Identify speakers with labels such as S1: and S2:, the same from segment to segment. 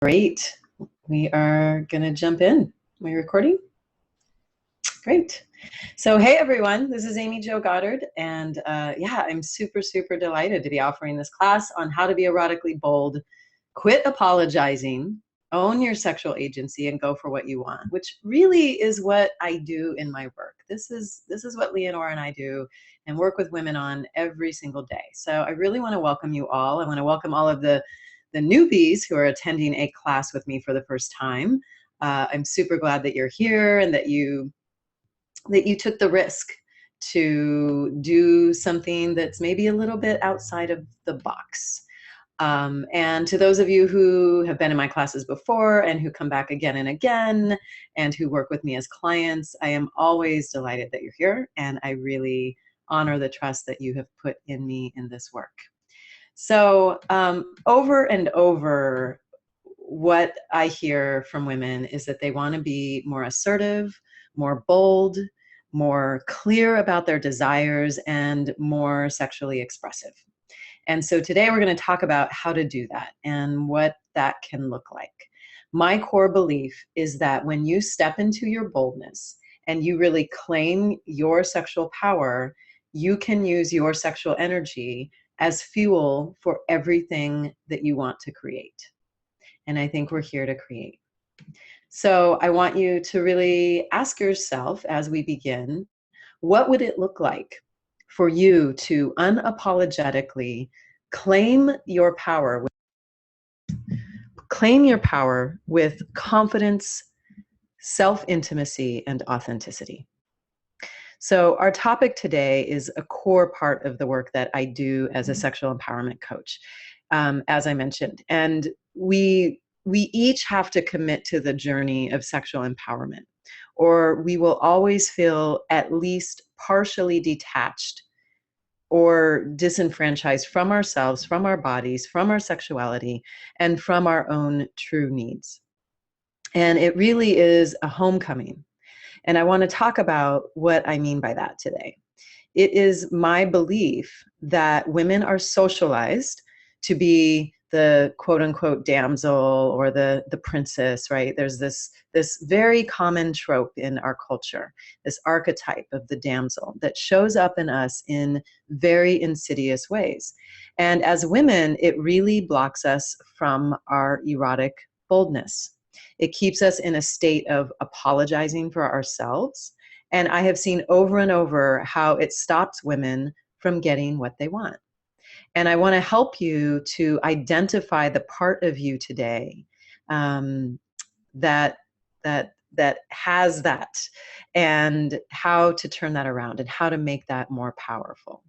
S1: Great. We are going to jump in. Are we recording? Great. So, hey everyone, this is Amy Jo Goddard, and yeah, I'm super delighted to be offering this class on how to be erotically bold, quit apologizing, own your sexual agency, and go for what you want, which really is what I do in my work. This is what Leonore and I do and work with women on every single day. So I really want to welcome you all. I want to welcome all of the newbies who are attending a class with me for the first time. I'm super glad that you're here and that you took the risk to do something that's maybe a little bit outside of the box. And to those of you who have been in my classes before and who come back again and again and who work with me as clients, I am always delighted that you're here, and I really honor the trust that you have put in me in this work. So over and over, what I hear from women is that they want to be more assertive, more bold, more clear about their desires, and more sexually expressive. And so today we're going to talk about how to do that and what that can look like. My core belief is that when you step into your boldness and you really claim your sexual power, you can use your sexual energy as fuel for everything that you want to create. And I think we're here to create. So I want you to really ask yourself as we begin, what would it look like for you to unapologetically claim your power with confidence, self-intimacy, and authenticity? So our topic today is a core part of the work that I do as a sexual empowerment coach, as I mentioned. And we each have to commit to the journey of sexual empowerment, or we will always feel at least partially detached or disenfranchised from ourselves, from our bodies, from our sexuality, and from our own true needs. And it really is a homecoming. And I want to talk about what I mean by that today. It is my belief that women are socialized to be the quote unquote damsel or the princess, right? There's this very common trope in our culture, this archetype of the damsel that shows up in us in very insidious ways. And as women, it really blocks us from our erotic boldness. It keeps us in a state of apologizing for ourselves. And I have seen over and over how it stops women from getting what they want. And I want to help you to identify the part of you today that has that, and how to turn that around and how to make that more powerful.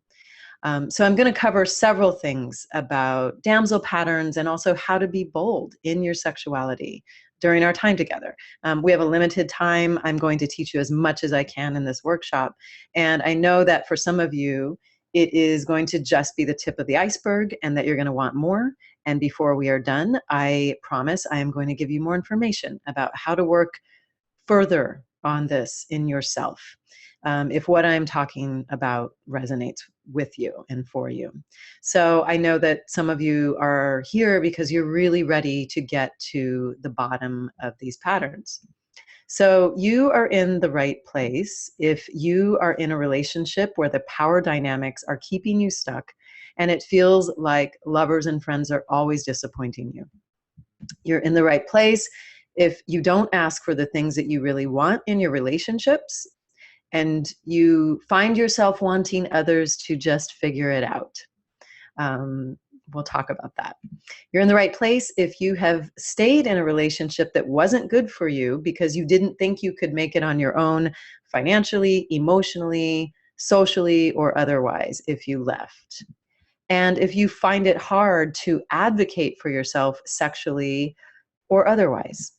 S1: So I'm going to cover several things about damsel patterns and also how to be bold in your sexuality during our time together. We have a limited time. I'm going to teach you as much as I can in this workshop. And I know that for some of you, it is going to just be the tip of the iceberg and that you're going to want more. And before we are done, I promise I am going to give you more information about how to work further on this in yourself, if what I'm talking about resonates with you and for you. So I know that some of you are here because you're really ready to get to the bottom of these patterns. So you are in the right place if you are in a relationship where the power dynamics are keeping you stuck and it feels like lovers and friends are always disappointing you. You're in the right place if you don't ask for the things that you really want in your relationships, and you find yourself wanting others to just figure it out. We'll talk about that. You're in the right place if you have stayed in a relationship that wasn't good for you because you didn't think you could make it on your own financially, emotionally, socially, or otherwise if you left. And if you find it hard to advocate for yourself sexually or otherwise.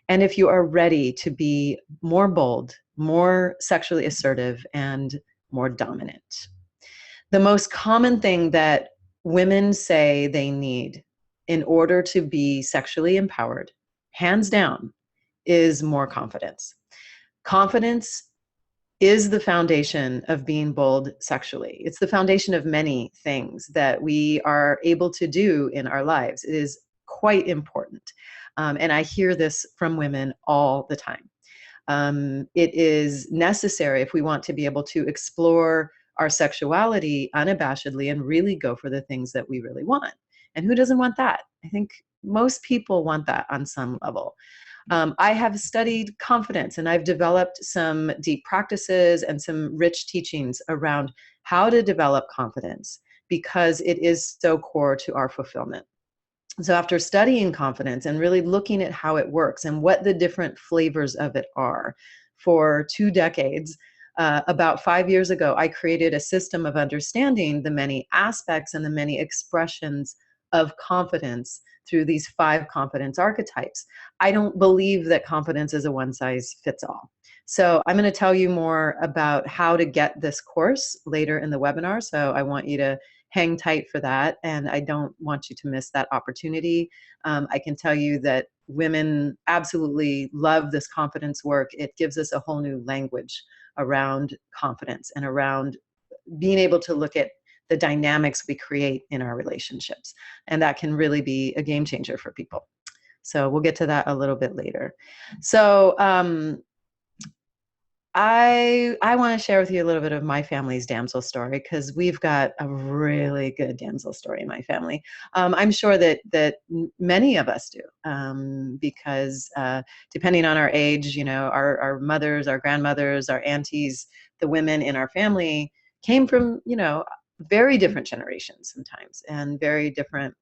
S1: And if you are ready to be more bold, more sexually assertive, and more dominant. The most common thing that women say they need in order to be sexually empowered, hands down, is more confidence. Confidence is the foundation of being bold sexually. It's the foundation of many things that we are able to do in our lives. It is quite important. And I hear this from women all the time. It is necessary if we want to be able to explore our sexuality unabashedly and really go for the things that we really want. And who doesn't want that? I think most people want that on some level. I have studied confidence, and I've developed some deep practices and some rich teachings around how to develop confidence because it is so core to our fulfillment. So after studying confidence and really looking at how it works and what the different flavors of it are for 2 decades, about 5 years ago, I created a system of understanding the many aspects and the many expressions of confidence through these 5 confidence archetypes. I don't believe that confidence is a one size fits all. So I'm going to tell you more about how to get this course later in the webinar. So I want you to hang tight for that. And I don't want you to miss that opportunity. I can tell you that women absolutely love this confidence work. It gives us a whole new language around confidence and around being able to look at the dynamics we create in our relationships. And that can really be a game changer for people. So we'll get to that a little bit later. So I want to share with you a little bit of my family's damsel story because we've got a really good damsel story in my family. I'm sure that many of us do because depending on our age, you know, our mothers, our grandmothers, our aunties, the women in our family came from, you know, very different generations sometimes and very different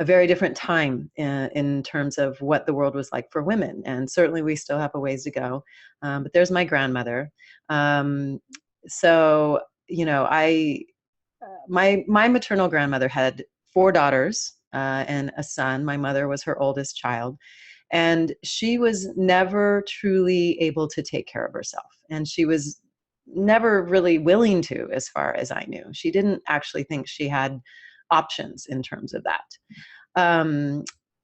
S1: a very different time in terms of what the world was like for women. And certainly we still have a ways to go. But there's my grandmother. So, you know, my maternal grandmother had 4 daughters and a son. My mother was her oldest child. And she was never truly able to take care of herself. And she was never really willing to, as far as I knew. She didn't actually think she had options in terms of that.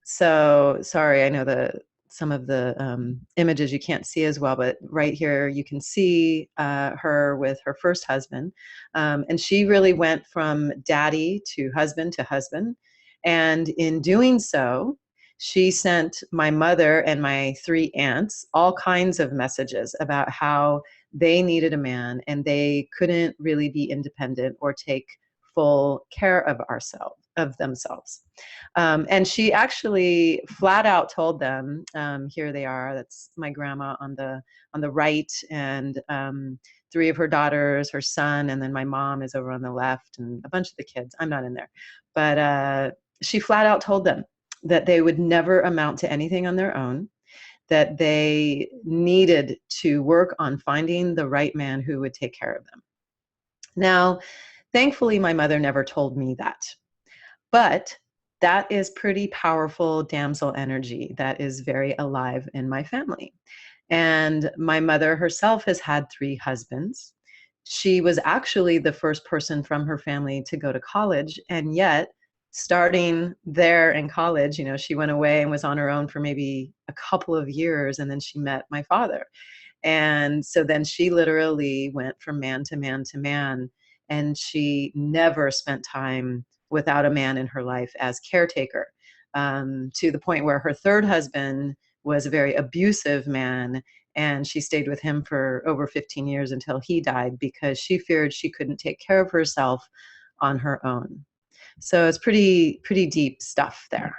S1: So sorry, I know some of the images you can't see as well, but right here you can see her with her first husband. And she really went from daddy to husband. And in doing so, she sent my mother and my 3 aunts all kinds of messages about how they needed a man and they couldn't really be independent or take full care of themselves. And she actually flat out told them, here they are, that's my grandma on the right, and 3 of her daughters, her son, and then my mom is over on the left, and a bunch of the kids. I'm not in there. But she flat out told them that they would never amount to anything on their own, that they needed to work on finding the right man who would take care of them. Now, thankfully, my mother never told me that. But that is pretty powerful damsel energy that is very alive in my family. And my mother herself has had 3 husbands. She was actually the first person from her family to go to college. And yet, starting there in college, you know, she went away and was on her own for maybe a couple of years. And then she met my father. And so then she literally went from man to man to man. And she never spent time without a man in her life as caretaker, to the point where her 3rd husband was a very abusive man. And she stayed with him for over 15 years until he died because she feared she couldn't take care of herself on her own. So it's pretty deep stuff there.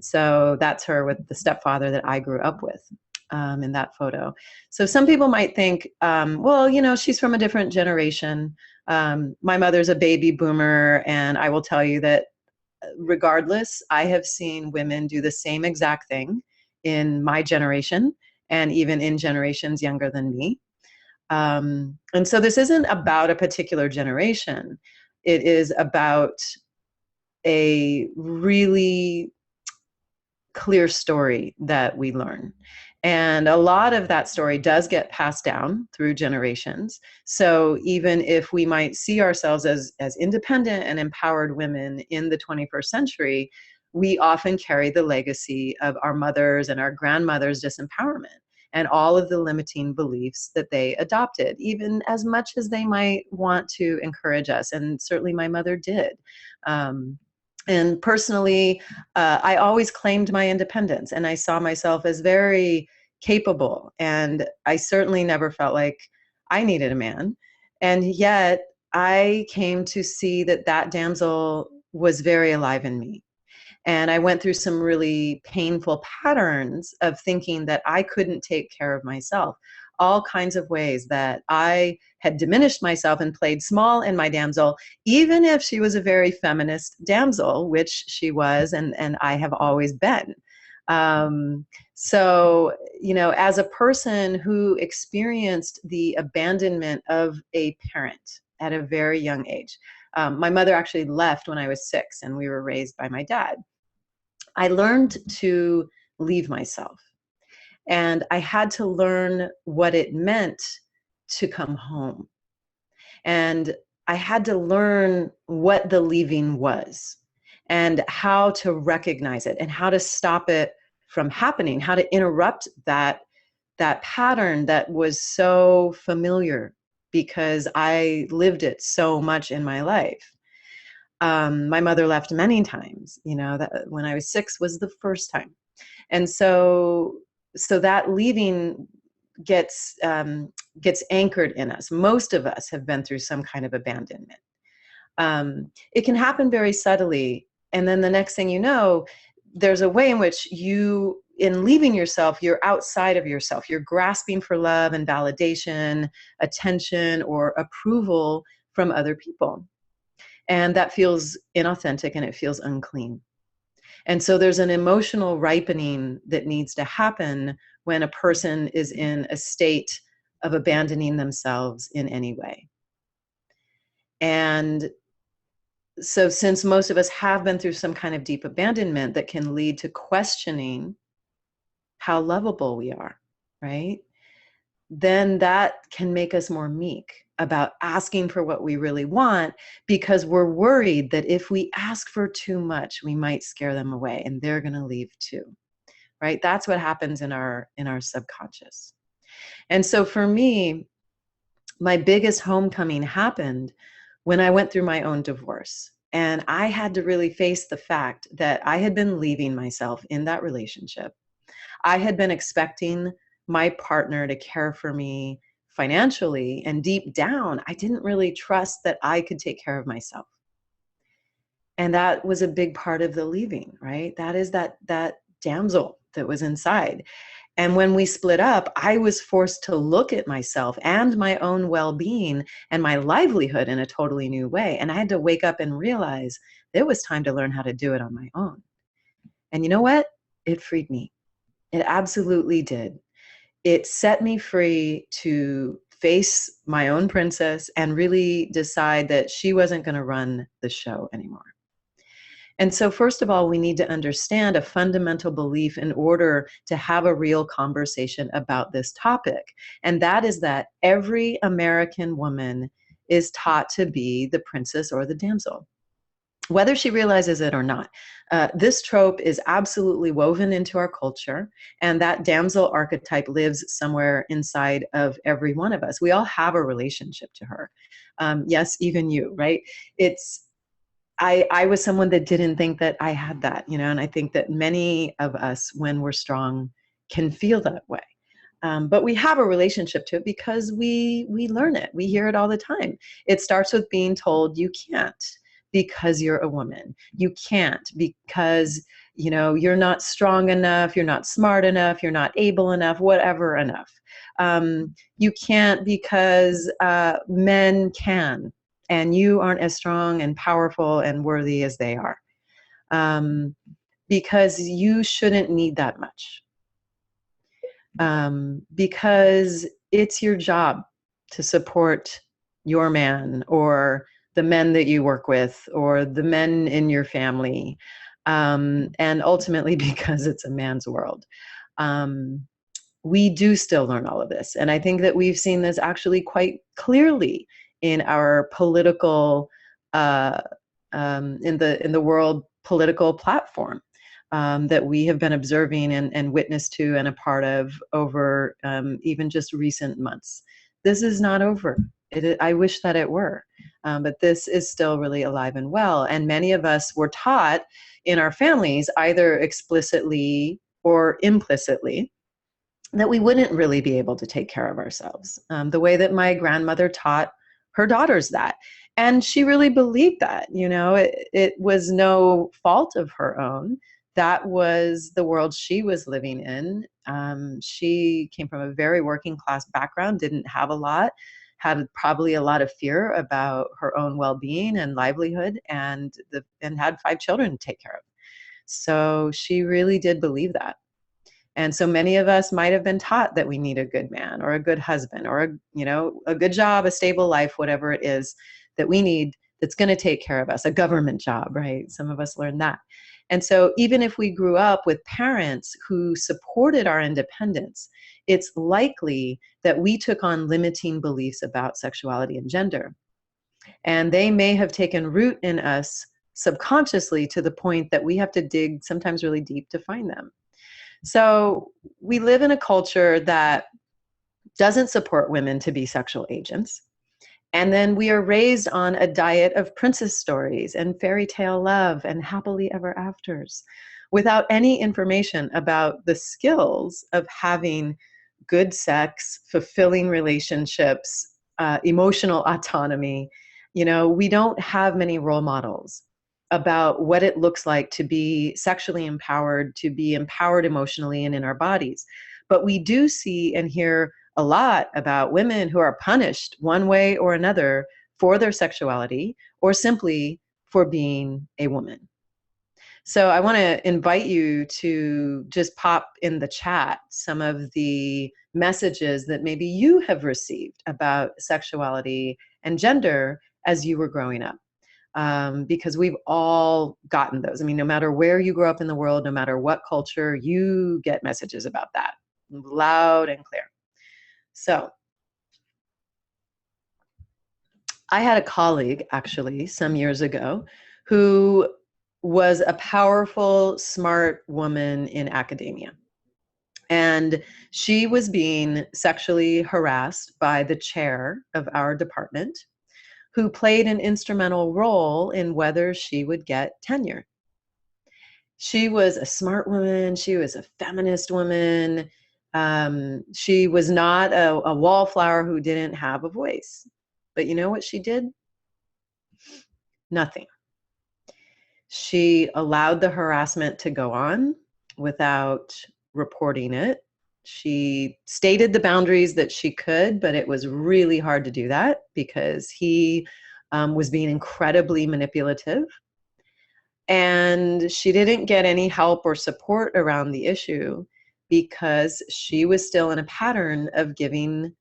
S1: So that's her with the stepfather that I grew up with. In that photo. So some people might think, well, you know, she's from a different generation. My mother's a baby boomer, and I will tell you that regardless, I have seen women do the same exact thing in my generation and even in generations younger than me. And so this isn't about a particular generation. It is about a really clear story that we learn. And a lot of that story does get passed down through generations. So even if we might see ourselves as independent and empowered women in the 21st century, we often carry the legacy of our mothers and our grandmothers' disempowerment and all of the limiting beliefs that they adopted, even as much as they might want to encourage us. And certainly my mother did. And personally, I always claimed my independence, and I saw myself as very capable. And I certainly never felt like I needed a man. And yet, I came to see that that damsel was very alive in me. And I went through some really painful patterns of thinking that I couldn't take care of myself, all kinds of ways that I had diminished myself and played small in my damsel, even if she was a very feminist damsel, which she was, and I have always been. Um, so, you know, as a person who experienced the abandonment of a parent at a very young age, my mother actually left when I was 6, and we were raised by my dad. I learned to leave myself, and I had to learn what it meant to come home. And I had to learn what the leaving was and how to recognize it and how to stop it from happening, how to interrupt that pattern that was so familiar because I lived it so much in my life. My mother left many times, you know, that when I was 6 was the first time. And so that leaving gets anchored in us. Most of us have been through some kind of abandonment. It can happen very subtly, and then the next thing you know, there's a way in which you, in leaving yourself, you're outside of yourself. You're grasping for love and validation, attention, or approval from other people. And that feels inauthentic and it feels unclean. And so there's an emotional ripening that needs to happen when a person is in a state of abandoning themselves in any way. And so since most of us have been through some kind of deep abandonment that can lead to questioning how lovable we are, right? Then that can make us more meek about asking for what we really want, because we're worried that if we ask for too much, we might scare them away and they're going to leave too, right? That's what happens in our subconscious. And so for me, my biggest homecoming happened when I went through my own divorce. And I had to really face the fact that I had been leaving myself in that relationship. I had been expecting my partner to care for me financially, and deep down, I didn't really trust that I could take care of myself. And that was a big part of the leaving, right? That is that damsel that was inside. And when we split up, I was forced to look at myself and my own well-being and my livelihood in a totally new way. And I had to wake up and realize it was time to learn how to do it on my own. And you know what? It freed me. It absolutely did. It set me free to face my own princess and really decide that she wasn't going to run the show anymore. And so, first of all, we need to understand a fundamental belief in order to have a real conversation about this topic. And that is that every American woman is taught to be the princess or the damsel, whether she realizes it or not. This trope is absolutely woven into our culture, and that damsel archetype lives somewhere inside of every one of us. We all have a relationship to her. Yes, even you, right? I was someone that didn't think that I had that, you know, and I think that many of us, when we're strong, can feel that way. But we have a relationship to it because we learn it. We hear it all the time. It starts with being told you can't because you're a woman. You can't because, you know, you're not strong enough, you're not smart enough, you're not able enough, whatever enough. You can't because men can, and you aren't as strong and powerful and worthy as they are. Because you shouldn't need that much. Because it's your job to support your man or the men that you work with or the men in your family. And ultimately because it's a man's world. We do still learn all of this. And I think that we've seen this actually quite clearly in our political, in the world political platform. That we have been observing and witness to and a part of over even just recent months. This is not over. I wish that it were. But this is still really alive and well. And many of us were taught in our families, either explicitly or implicitly, that we wouldn't really be able to take care of ourselves. The way that my grandmother taught her daughters that. And she really believed that, it was no fault of her own. That was the world she was living in. She came from a very working class background, didn't have a lot, had probably a lot of fear about her own well-being and livelihood, and had 5 children to take care of. So she really did believe that. And so many of us might have been taught that we need a good man or a good husband or a good job, a stable life, whatever it is that we need that's going to take care of us, a government job, right? Some of us learned that. And so even if we grew up with parents who supported our independence, it's likely that we took on limiting beliefs about sexuality and gender. And they may have taken root in us subconsciously to the point that we have to dig sometimes really deep to find them. So we live in a culture that doesn't support women to be sexual agents. And then we are raised on a diet of princess stories and fairy tale love and happily ever afters without any information about the skills of having good sex, fulfilling relationships, emotional autonomy. We don't have many role models about what it looks like to be sexually empowered, to be empowered emotionally and in our bodies. But we do see and hear a lot about women who are punished one way or another for their sexuality or simply for being a woman. So I want to invite you to just pop in the chat some of the messages that maybe you have received about sexuality and gender as you were growing up. Because we've all gotten those. I mean, no matter where you grow up in the world, no matter what culture, you get messages about that loud and clear. So I had a colleague actually some years ago who was a powerful, smart woman in academia. And she was being sexually harassed by the chair of our department, who played an instrumental role in whether she would get tenure. She was a smart woman. She was a feminist woman. She was not a wallflower who didn't have a voice. But you know what she did? Nothing. She allowed the harassment to go on without reporting it. She stated the boundaries that she could, but it was really hard to do that because he was being incredibly manipulative. And she didn't get any help or support around the issue because she was still in a pattern of giving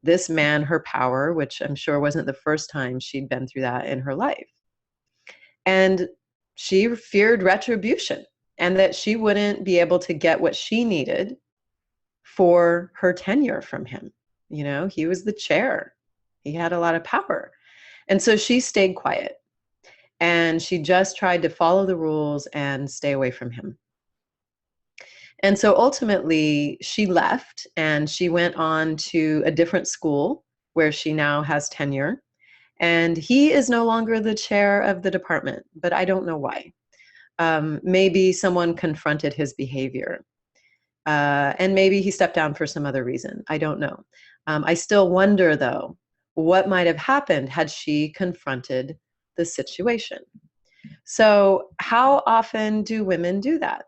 S1: this man her power, which I'm sure wasn't the first time she'd been through that in her life. And she feared retribution and that she wouldn't be able to get what she needed for her tenure from him. He was the chair. He had a lot of power. And so she stayed quiet. And she just tried to follow the rules and stay away from him. And so ultimately, she left and she went on to a different school where she now has tenure. And he is no longer the chair of the department, but I don't know why. Maybe someone confronted his behavior. And maybe he stepped down for some other reason. I don't know. I still wonder, though, what might have happened had she confronted the situation. So how often do women do that?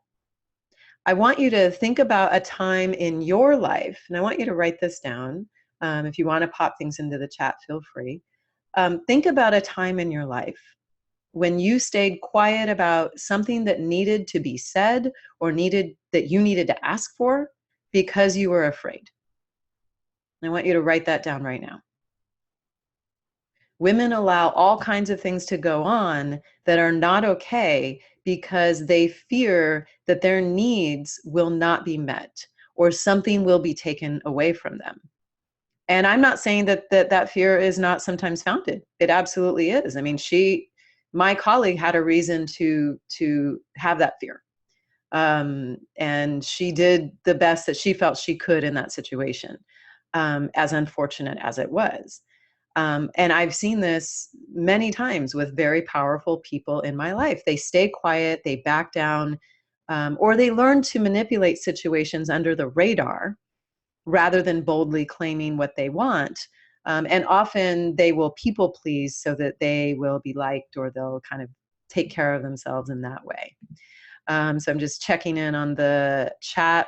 S1: I want you to think about a time in your life, and I want you to write this down. If you want to pop things into the chat, feel free. Think about a time in your life when you stayed quiet about something that needed to be said or that you needed to ask for because you were afraid. I want you to write that down right now. Women allow all kinds of things to go on that are not okay because they fear that their needs will not be met or something will be taken away from them. And I'm not saying that fear is not sometimes founded. It absolutely is. I mean, my colleague had a reason to have that fear. And she did the best that she felt she could in that situation, as unfortunate as it was. And I've seen this many times with very powerful people in my life. They stay quiet, they back down, or they learn to manipulate situations under the radar rather than boldly claiming what they want. And often they will people please so that they will be liked, or they'll kind of take care of themselves in that way. So I'm just checking in on the chat.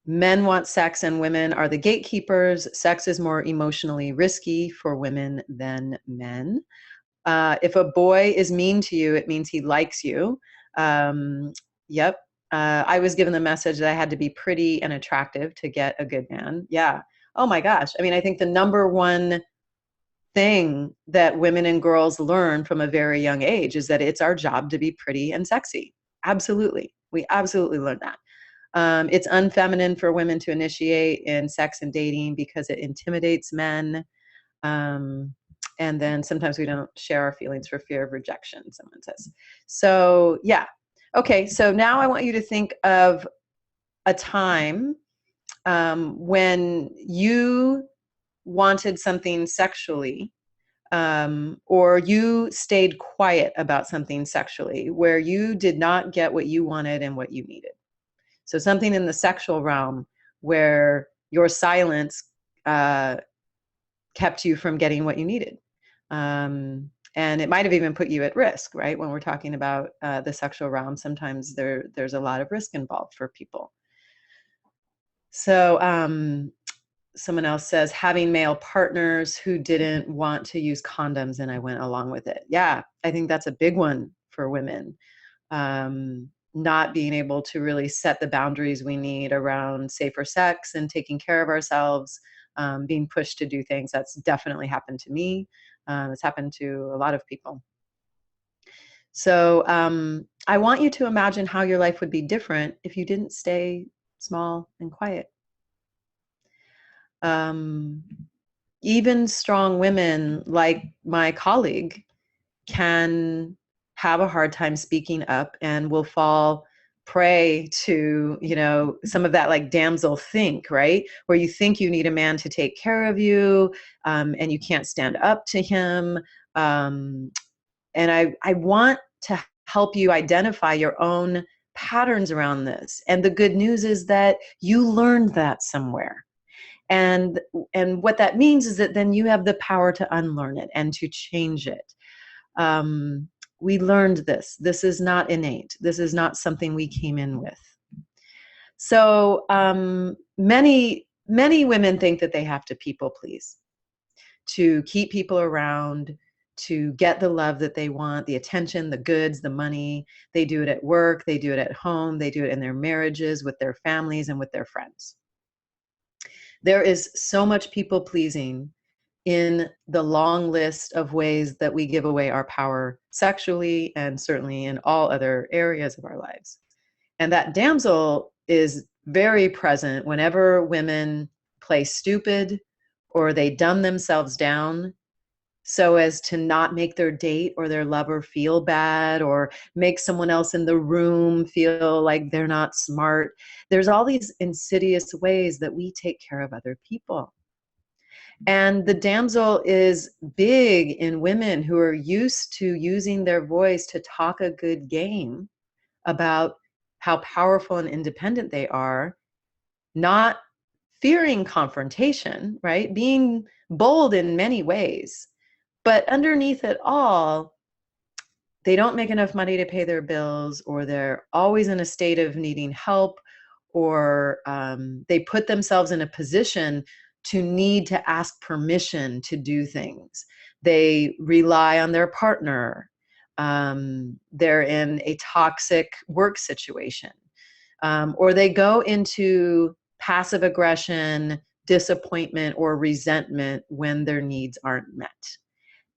S1: Men want sex and women are the gatekeepers. Sex is more emotionally risky for women than men. If a boy is mean to you, it means he likes you. Yep. I was given the message that I had to be pretty and attractive to get a good man. Yeah. Oh my gosh. I mean, I think the number one thing that women and girls learn from a very young age is that it's our job to be pretty and sexy. Absolutely. We absolutely learn that. It's unfeminine for women to initiate in sex and dating because it intimidates men. And then sometimes we don't share our feelings for fear of rejection, someone says. So, yeah. Okay, so now I want you to think of a time when you wanted something sexually, or you stayed quiet about something sexually, where you did not get what you wanted and what you needed. So something in the sexual realm where your silence kept you from getting what you needed. And it might have even put you at risk, right? When we're talking about the sexual realm, sometimes there's a lot of risk involved for people. So someone else says, having male partners who didn't want to use condoms and I went along with it. Yeah, I think that's a big one for women. Not being able to really set the boundaries we need around safer sex and taking care of ourselves, being pushed to do things. That's definitely happened to me. It's happened to a lot of people. So I want you to imagine how your life would be different if you didn't stay small and quiet. Even strong women like my colleague can have a hard time speaking up and will fall prey to, some of that like damsel think, right? Where you think you need a man to take care of you, and you can't stand up to him. And I want to help you identify your own patterns around this. And the good news is that you learned that somewhere. And what that means is that then you have the power to unlearn it and to change it. We learned this. This is not innate. This is not something we came in with. So many women think that they have to people please, to keep people around, to get the love that they want, the attention, the goods, the money. They do it at work. They do it at home. They do it in their marriages, with their families, and with their friends. There is so much people pleasing in the long list of ways that we give away our power sexually, and certainly in all other areas of our lives. And that damsel is very present whenever women play stupid or they dumb themselves down so as to not make their date or their lover feel bad, or make someone else in the room feel like they're not smart. There's all these insidious ways that we take care of other people. And the damsel is big in women who are used to using their voice to talk a good game about how powerful and independent they are, not fearing confrontation, right? Being bold in many ways. But underneath it all, they don't make enough money to pay their bills, or they're always in a state of needing help, or they put themselves in a position to need to ask permission to do things. They rely on their partner. They're in a toxic work situation, or they go into passive aggression, disappointment, or resentment when their needs aren't met.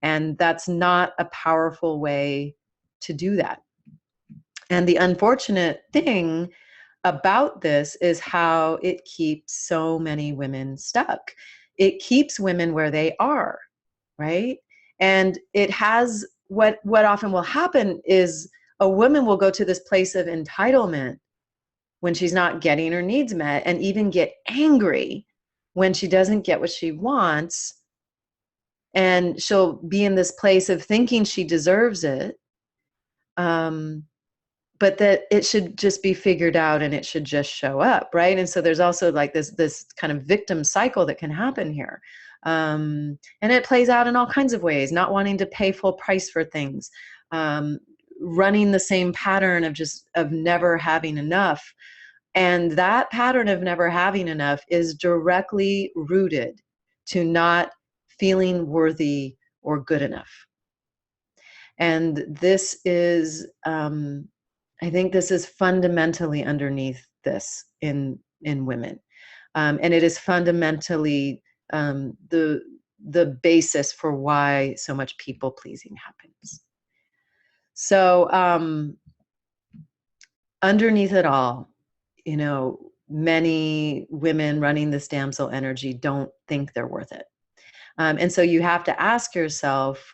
S1: And that's not a powerful way to do that. And the unfortunate thing about this is how it keeps so many women stuck. It keeps women where they are, right? And it has what often will happen is a woman will go to this place of entitlement when she's not getting her needs met, and even get angry when she doesn't get what she wants, and she'll be in this place of thinking she deserves it, but that it should just be figured out and it should just show up, right? And so there's also like this kind of victim cycle that can happen here. And it plays out in all kinds of ways: not wanting to pay full price for things, running the same pattern of never having enough. And that pattern of never having enough is directly rooted to not feeling worthy or good enough. And this is, I think this is fundamentally underneath this in women. And it is fundamentally the basis for why so much people pleasing happens. So underneath it all, many women running this damsel energy don't think they're worth it. And so you have to ask yourself,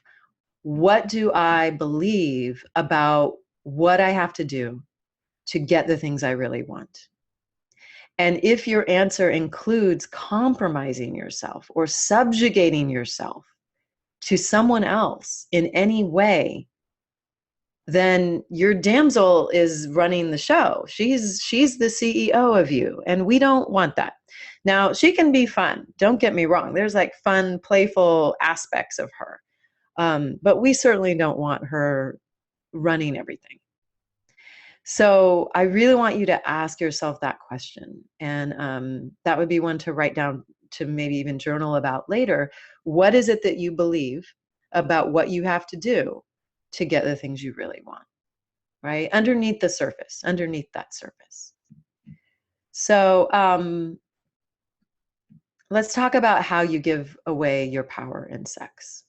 S1: what do I believe about what I have to do to get the things I really want? And if your answer includes compromising yourself or subjugating yourself to someone else in any way, then your damsel is running the show. She's the CEO of you, and we don't want that. Now, she can be fun. Don't get me wrong. There's like fun, playful aspects of her. But we certainly don't want her running everything. So I really want you to ask yourself that question. And that would be one to write down, to maybe even journal about later. What is it that you believe about what you have to do to get the things you really want, right? Underneath the surface, underneath that surface. So let's talk about how you give away your power in sex.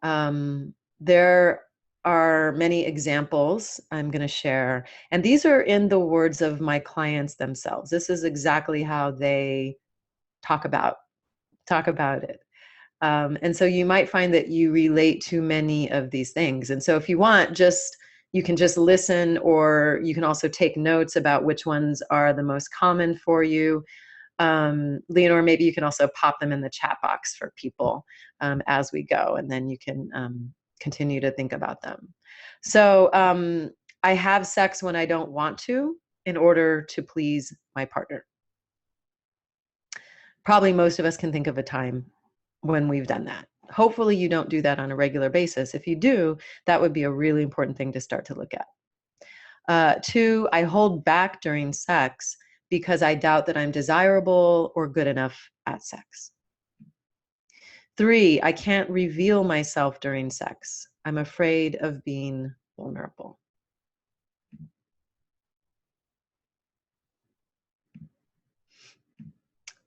S1: There are many examples I'm going to share, and these are in the words of my clients themselves. This is exactly how they talk about it. And so you might find that you relate to many of these things. And so if you want, you can just listen, or you can also take notes about which ones are the most common for you. Leonore, maybe you can also pop them in the chat box for people as we go, and then you can continue to think about them. So I have sex when I don't want to in order to please my partner. Probably most of us can think of a time when we've done that. Hopefully you don't do that on a regular basis. If you do, that would be a really important thing to start to look at. 2, I hold back during sex because I doubt that I'm desirable or good enough at sex. 3, I can't reveal myself during sex. I'm afraid of being vulnerable.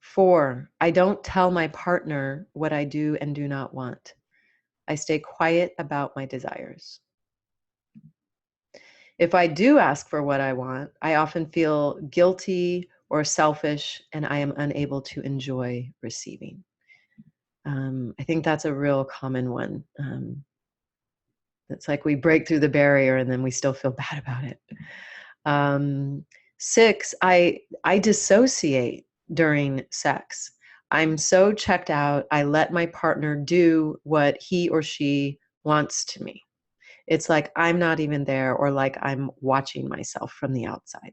S1: 4, I don't tell my partner what I do and do not want. I stay quiet about my desires. If I do ask for what I want, I often feel guilty or selfish, and I am unable to enjoy receiving. I think that's a real common one. It's like we break through the barrier and then we still feel bad about it. 6, I dissociate during sex. I'm so checked out, I let my partner do what he or she wants to me. It's like I'm not even there, or like I'm watching myself from the outside.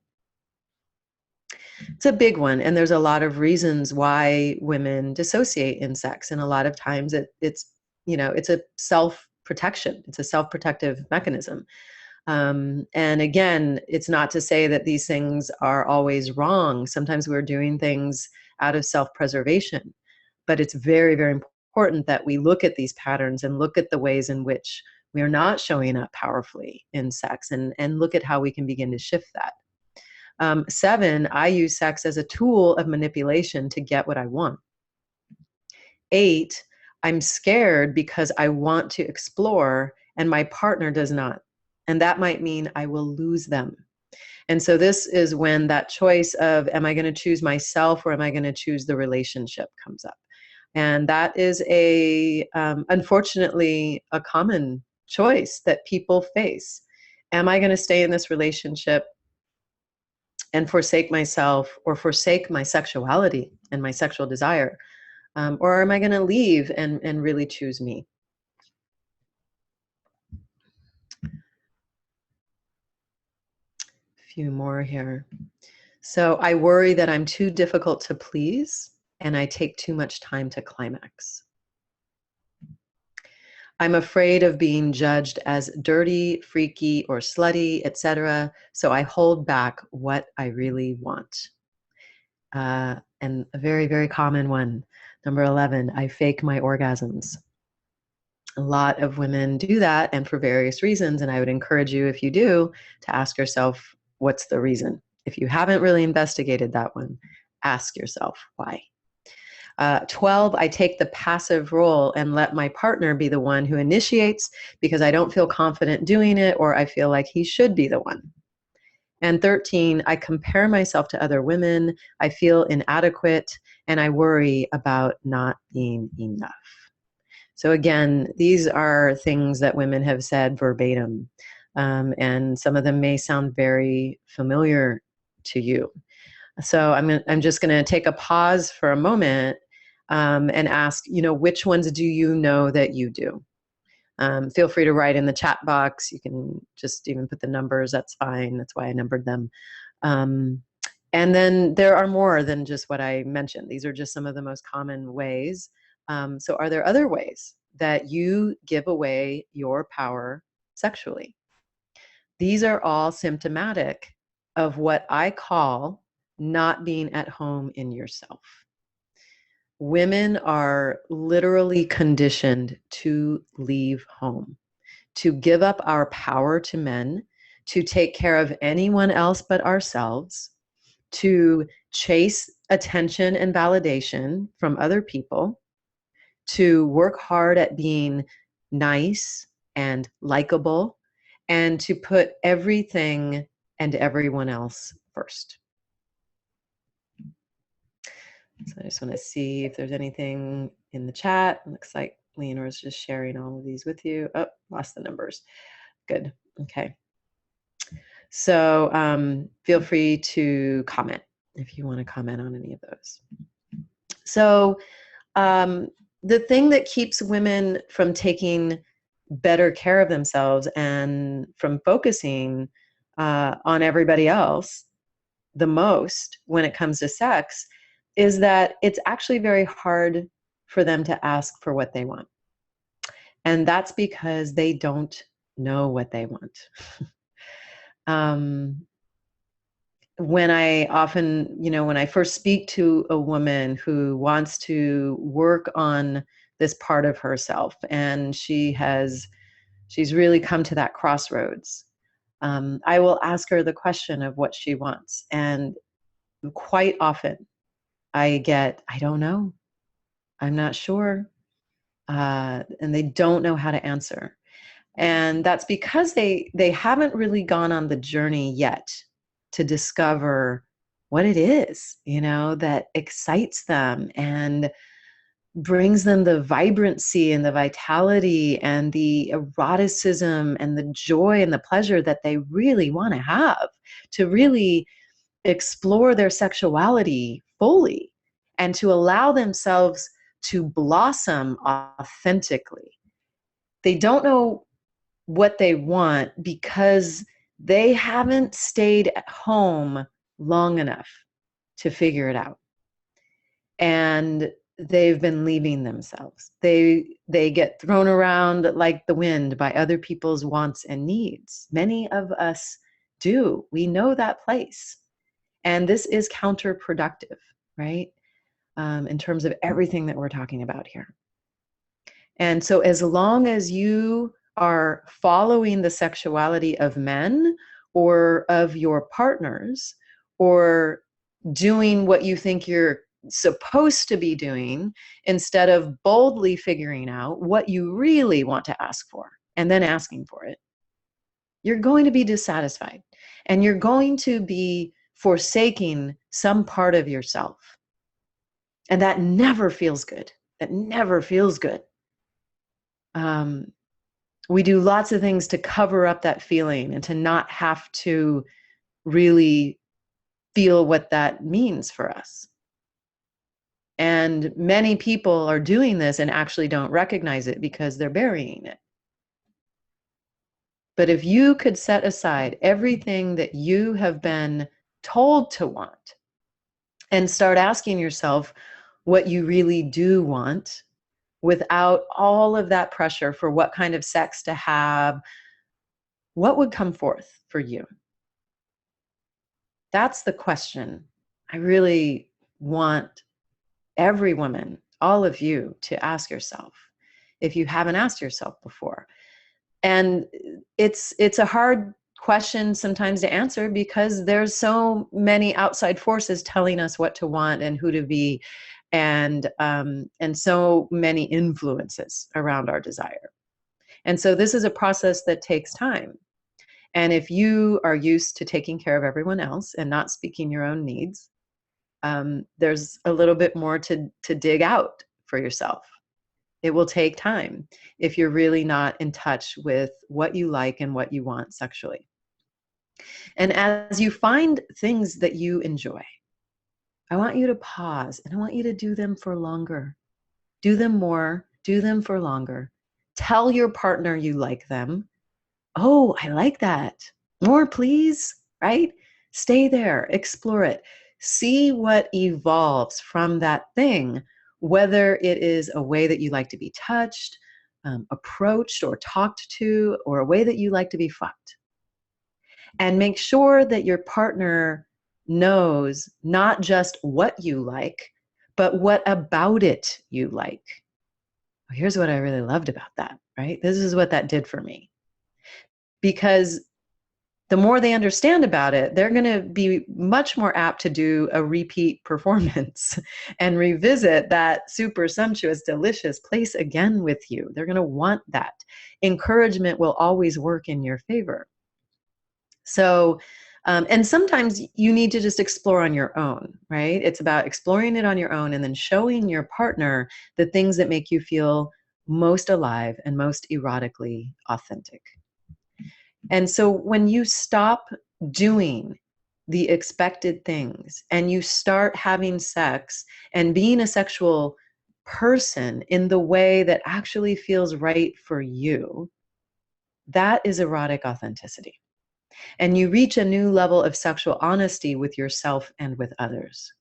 S1: It's a big one, and there's a lot of reasons why women dissociate in sex, and a lot of times it's a self-protection. It's a self-protective mechanism. And again, it's not to say that these things are always wrong. Sometimes we're doing things out of self-preservation, but it's very, very important that we look at these patterns and look at the ways in which we are not showing up powerfully in sex, and look at how we can begin to shift that. 7, I use sex as a tool of manipulation to get what I want. 8, I'm scared because I want to explore and my partner does not. And that might mean I will lose them. And so this is when that choice of, am I going to choose myself or am I going to choose the relationship, comes up. And that is unfortunately, a common choice that people face. Am I going to stay in this relationship and forsake myself or forsake my sexuality and my sexual desire? Or am I going to leave and really choose me? A few more here. So I worry that I'm too difficult to please and I take too much time to climax. I'm afraid of being judged as dirty, freaky, or slutty, etc. So I hold back what I really want. And a very, very common one, number 11, I fake my orgasms. A lot of women do that, and for various reasons. And I would encourage you, if you do, to ask yourself, what's the reason? If you haven't really investigated that one, ask yourself why. 12, I take the passive role and let my partner be the one who initiates because I don't feel confident doing it, or I feel like he should be the one. And 13, I compare myself to other women. I feel inadequate and I worry about not being enough. So again, these are things that women have said verbatim. And some of them may sound very familiar to you. So I'm just going to take a pause for a moment and ask, which ones do you know that you do? Feel free to write in the chat box. You can just even put the numbers. That's fine. That's why I numbered them. And then there are more than just what I mentioned. These are just some of the most common ways. So are there other ways that you give away your power sexually? These are all symptomatic of what I call not being at home in yourself. Women are literally conditioned to leave home, to give up our power to men, to take care of anyone else but ourselves, to chase attention and validation from other people, to work hard at being nice and likable, and to put everything and everyone else first. So I just want to see if there's anything in the chat. Looks like Leonore's just sharing all of these with you. Oh, lost the numbers. Good. Okay. So feel free to comment if you want to comment on any of those. So the thing that keeps women from taking better care of themselves and from focusing on everybody else the most when it comes to sex is that it's actually very hard for them to ask for what they want. And that's because they don't know what they want. When I first speak to a woman who wants to work on this part of herself and she's really come to that crossroads, I will ask her the question of what she wants. And quite often I get, I don't know, I'm not sure. And they don't know how to answer. And that's because they haven't really gone on the journey yet to discover what it is, that excites them and brings them the vibrancy and the vitality and the eroticism and the joy and the pleasure that they really want to have, to really explore their sexuality fully and to allow themselves to blossom authentically. They don't know what they want because they haven't stayed at home long enough to figure it out. And they've been leaving themselves. They get thrown around like the wind by other people's wants and needs. Many of us do. We know that place. And this is counterproductive, right? In terms of everything that we're talking about here. And so as long as you are following the sexuality of men or of your partners, or doing what you think you're supposed to be doing instead of boldly figuring out what you really want to ask for and then asking for it, you're going to be dissatisfied and you're going to be forsaking some part of yourself. And that never feels good. That never feels good. We do lots of things to cover up that feeling and to not have to really feel what that means for us. And many people are doing this and actually don't recognize it because they're burying it. But if you could set aside everything that you have been told to want and start asking yourself what you really do want without all of that pressure for what kind of sex to have, what would come forth for you? That's the question I really want every woman, all of you, to ask yourself if you haven't asked yourself before. And it's a hard question sometimes to answer because there's so many outside forces telling us what to want and who to be, and so many influences around our desire. And so this is a process that takes time. And if you are used to taking care of everyone else and not speaking your own needs, there's a little bit more to dig out for yourself. It will take time if you're really not in touch with what you like and what you want sexually. And as you find things that you enjoy, I want you to pause and I want you to do them for longer. Do them more, do them for longer. Tell your partner you like them. Oh, I like that. More, please, right? Stay there, explore it. See what evolves from that thing, whether it is a way that you like to be touched, approached, or talked to, or a way that you like to be fucked. And make sure that your partner knows not just what you like, but what about it you like. Here's what I really loved about that, right? This is what that did for me. Because the more they understand about it, they're going to be much more apt to do a repeat performance and revisit that super sumptuous, delicious place again with you. They're going to want that. Encouragement will always work in your favor. So, and sometimes you need to just explore on your own, right? It's about exploring it on your own and then showing your partner the things that make you feel most alive and most erotically authentic. And so when you stop doing the expected things and you start having sex and being a sexual person in the way that actually feels right for you, that is erotic authenticity. And you reach a new level of sexual honesty with yourself and with others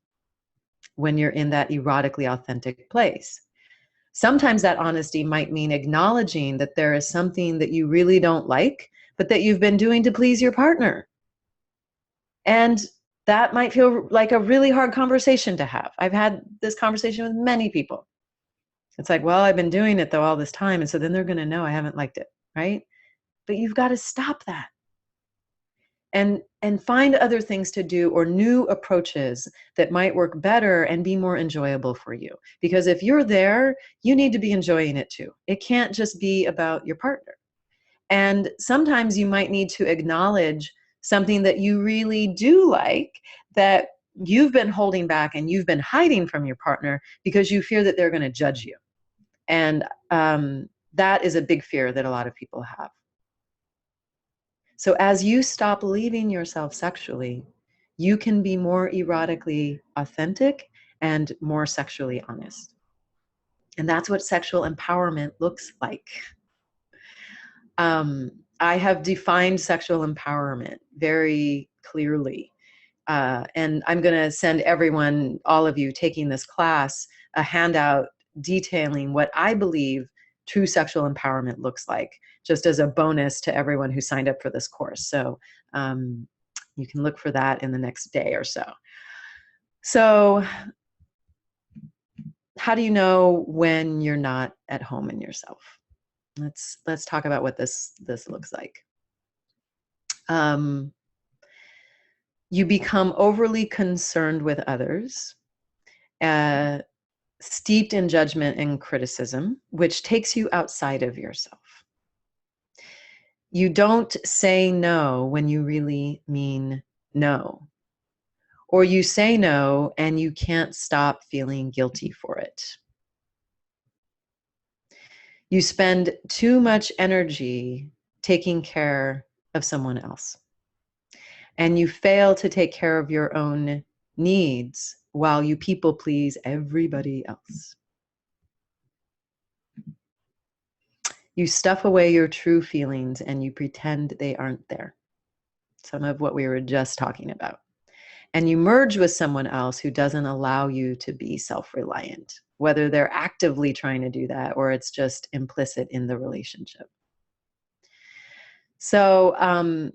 S1: when you're in that erotically authentic place. Sometimes that honesty might mean acknowledging that there is something that you really don't like, but that you've been doing to please your partner. And that might feel like a really hard conversation to have. I've had this conversation with many people. It's like, well, I've been doing it though all this time, and so then they're going to know I haven't liked it, right? But you've got to stop that and find other things to do or new approaches that might work better and be more enjoyable for you. Because if you're there, you need to be enjoying it too. It can't just be about your partner. And sometimes you might need to acknowledge something that you really do like that you've been holding back and you've been hiding from your partner because you fear that they're going to judge you. And that is a big fear that a lot of people have. So as you stop leaving yourself sexually, you can be more erotically authentic and more sexually honest. And that's what sexual empowerment looks like. I have defined sexual empowerment very clearly. And I'm going to send everyone, all of you taking this class, a handout detailing what I believe true sexual empowerment looks like, just as a bonus to everyone who signed up for this course. So you can look for that in the next day or so. So how do you know when you're not at home in yourself? Let's talk about what this looks like. You become overly concerned with others, steeped in judgment and criticism, which takes you outside of yourself. You don't say no when you really mean no. Or you say no and you can't stop feeling guilty for it. You spend too much energy taking care of someone else. And you fail to take care of your own needs while you people please everybody else. You stuff away your true feelings and you pretend they aren't there. Some of what we were just talking about. And you merge with someone else who doesn't allow you to be self-reliant, whether they're actively trying to do that or it's just implicit in the relationship. So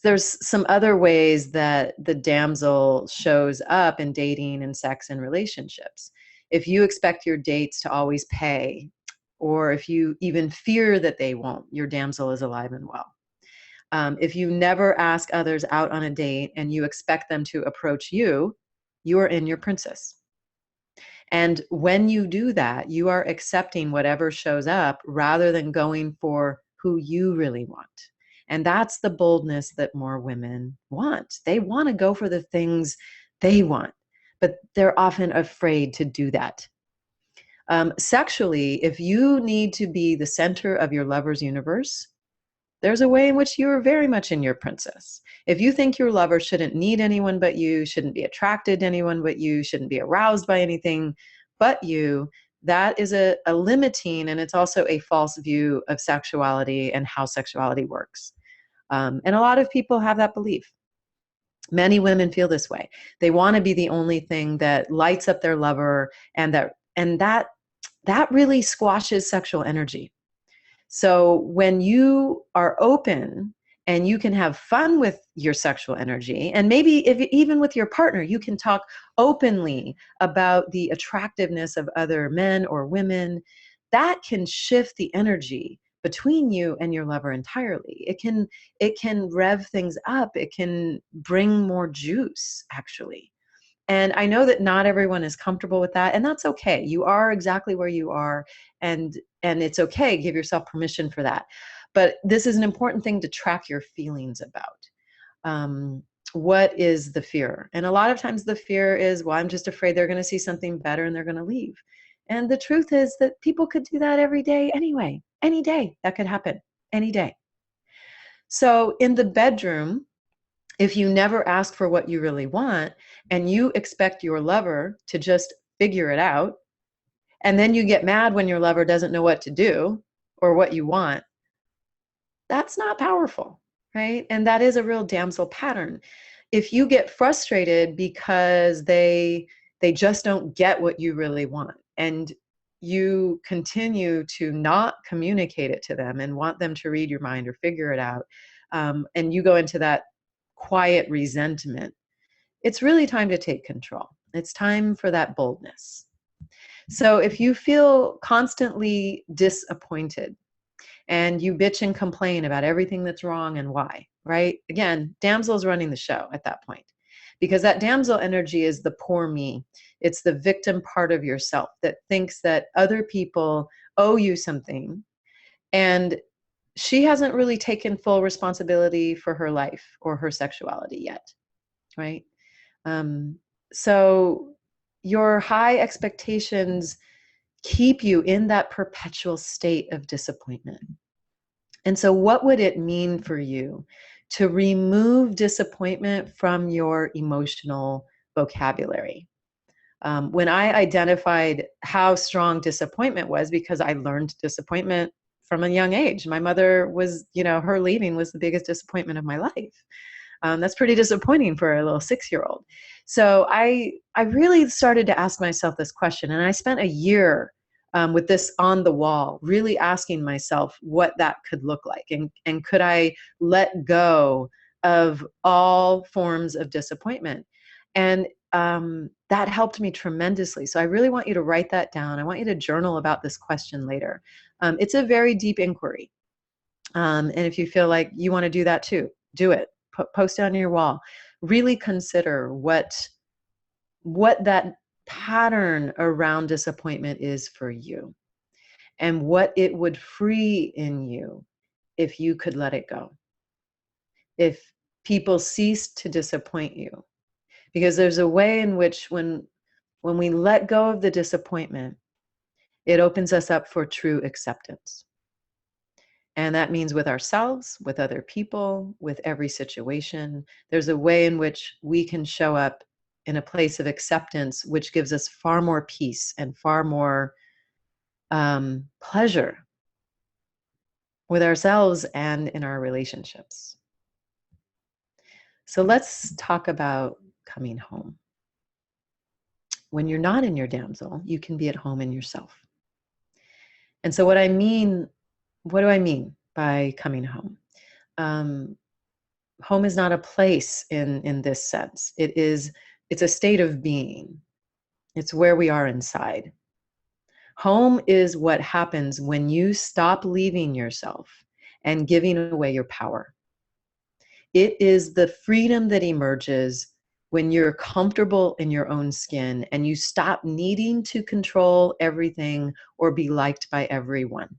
S1: there's some other ways that the damsel shows up in dating and sex and relationships. If you expect your dates to always pay, or if you even fear that they won't, your damsel is alive and well. If you never ask others out on a date and you expect them to approach you, you are in your princess. And when you do that, you are accepting whatever shows up rather than going for who you really want. And that's the boldness that more women want. They want to go for the things they want, but they're often afraid to do that. Sexually, if you need to be the center of your lover's universe, there's a way in which you are very much in your princess. If you think your lover shouldn't need anyone but you, shouldn't be attracted to anyone but you, shouldn't be aroused by anything but you, that is a limiting, and it's also a false view of sexuality and how sexuality works. And a lot of people have that belief. Many women feel this way. They want to be the only thing that lights up their lover, and that really squashes sexual energy. So when you are open and you can have fun with your sexual energy, and maybe even with your partner, you can talk openly about the attractiveness of other men or women, that can shift the energy between you and your lover entirely. It can rev things up. It can bring more juice, actually. And I know that not everyone is comfortable with that, and that's okay. You are exactly where you are, and it's okay. Give yourself permission for that. But this is an important thing to track your feelings about. What is the fear? And a lot of times the fear is, well, I'm just afraid they're going to see something better and they're going to leave. And the truth is that people could do that every day anyway. Any day that could happen, any day. So in the bedroom, if you never ask for what you really want and you expect your lover to just figure it out, and then you get mad when your lover doesn't know what to do or what you want, that's not powerful, right? And that is a real damsel pattern. If you get frustrated because they just don't get what you really want, and you continue to not communicate it to them and want them to read your mind or figure it out, and you go into that quiet resentment, it's really time to take control. It's time for that boldness. So if you feel constantly disappointed and you bitch and complain about everything that's wrong and why, right? Again, damsel's running the show at that point, because that damsel energy is the poor me. It's the victim part of yourself that thinks that other people owe you something, and she hasn't really taken full responsibility for her life or her sexuality yet, right? So your high expectations keep you in that perpetual state of disappointment. And so what would it mean for you to remove disappointment from your emotional vocabulary? When I identified how strong disappointment was, because I learned disappointment from a young age. My mother was, her leaving was the biggest disappointment of my life. That's pretty disappointing for a little 6-year-old. So I really started to ask myself this question, and I spent a year with this on the wall, really asking myself what that could look like, and could I let go of all forms of disappointment? And that helped me tremendously. So I really want you to write that down. I want you to journal about this question later. It's a very deep inquiry. And if you feel like you want to do that too, do it. Post it on your wall. Really consider what that pattern around disappointment is for you, and what it would free in you if you could let it go. If people cease to disappoint you. Because there's a way in which when we let go of the disappointment, it opens us up for true acceptance. And that means with ourselves, with other people, with every situation. There's a way in which we can show up in a place of acceptance, which gives us far more peace and far more pleasure with ourselves and in our relationships. So let's talk about coming home. When you're not in your damsel, you can be at home in yourself. And so what do I mean by coming home? Home is not a place in this sense. It's a state of being. It's where we are inside. Home is what happens when you stop leaving yourself and giving away your power. It is the freedom that emerges when you're comfortable in your own skin and you stop needing to control everything or be liked by everyone.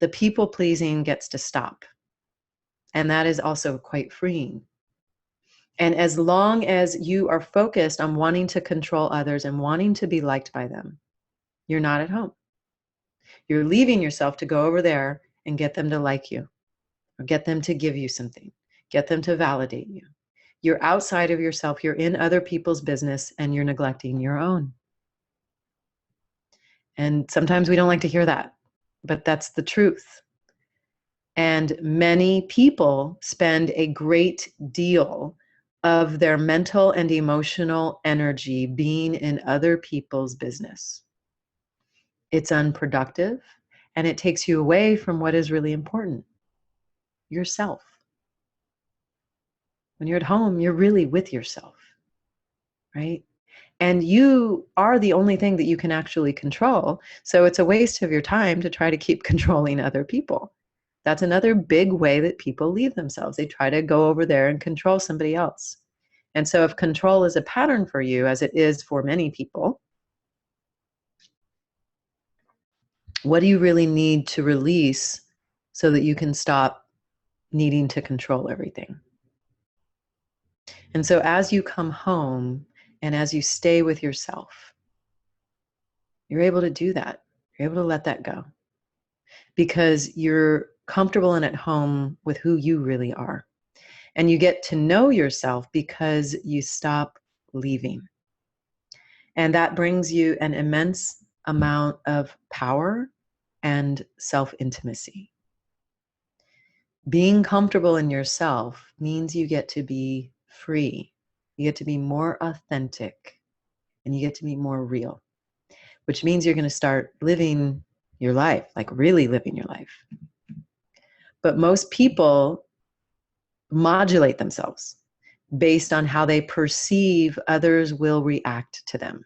S1: The people pleasing gets to stop. And that is also quite freeing. And as long as you are focused on wanting to control others and wanting to be liked by them, you're not at home. You're leaving yourself to go over there and get them to like you, or get them to give you something, get them to validate you. You're outside of yourself, you're in other people's business, and you're neglecting your own. And sometimes we don't like to hear that, but that's the truth. And many people spend a great deal of their mental and emotional energy being in other people's business. It's unproductive, and it takes you away from what is really important, yourself. When you're at home, you're really with yourself, right? And you are the only thing that you can actually control. So it's a waste of your time to try to keep controlling other people. That's another big way that people leave themselves. They try to go over there and control somebody else. And so if control is a pattern for you, as it is for many people, what do you really need to release so that you can stop needing to control everything? And so as you come home and as you stay with yourself, you're able to do that. You're able to let that go because you're comfortable and at home with who you really are. And you get to know yourself because you stop leaving. And that brings you an immense amount of power and self-intimacy. Being comfortable in yourself means you get to be free. You get to be more authentic, and you get to be more real, which means you're going to start living your life, like really living your life. But most people modulate themselves based on how they perceive others will react to them.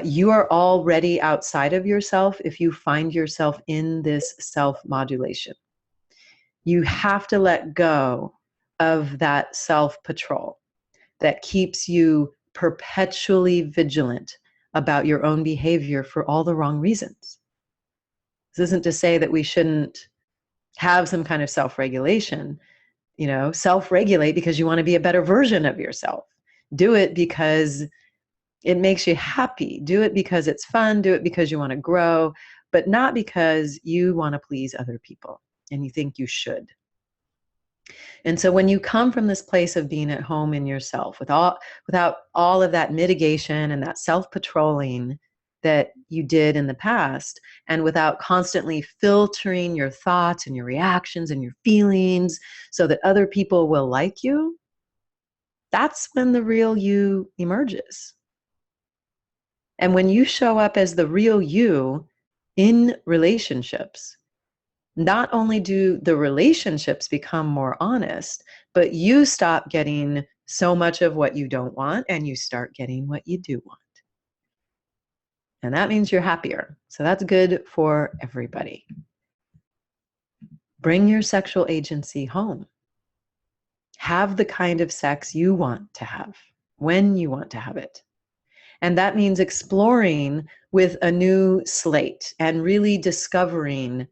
S1: You are already outside of yourself if you find yourself in this self-modulation. You have to let go of that self-patrol that keeps you perpetually vigilant about your own behavior for all the wrong reasons. This isn't to say that we shouldn't have some kind of self-regulation. You know, self-regulate because you want to be a better version of yourself. Do it because it makes you happy. Do it because it's fun. Do it because you want to grow, but not because you want to please other people and you think you should. And so when you come from this place of being at home in yourself without all of that mitigation and that self-patrolling that you did in the past, and without constantly filtering your thoughts and your reactions and your feelings so that other people will like you, that's when the real you emerges. And when you show up as the real you in relationships, not only do the relationships become more honest, but you stop getting so much of what you don't want and you start getting what you do want. And that means you're happier. So that's good for everybody. Bring your sexual agency home. Have the kind of sex you want to have when you want to have it. And that means exploring with a new slate and really discovering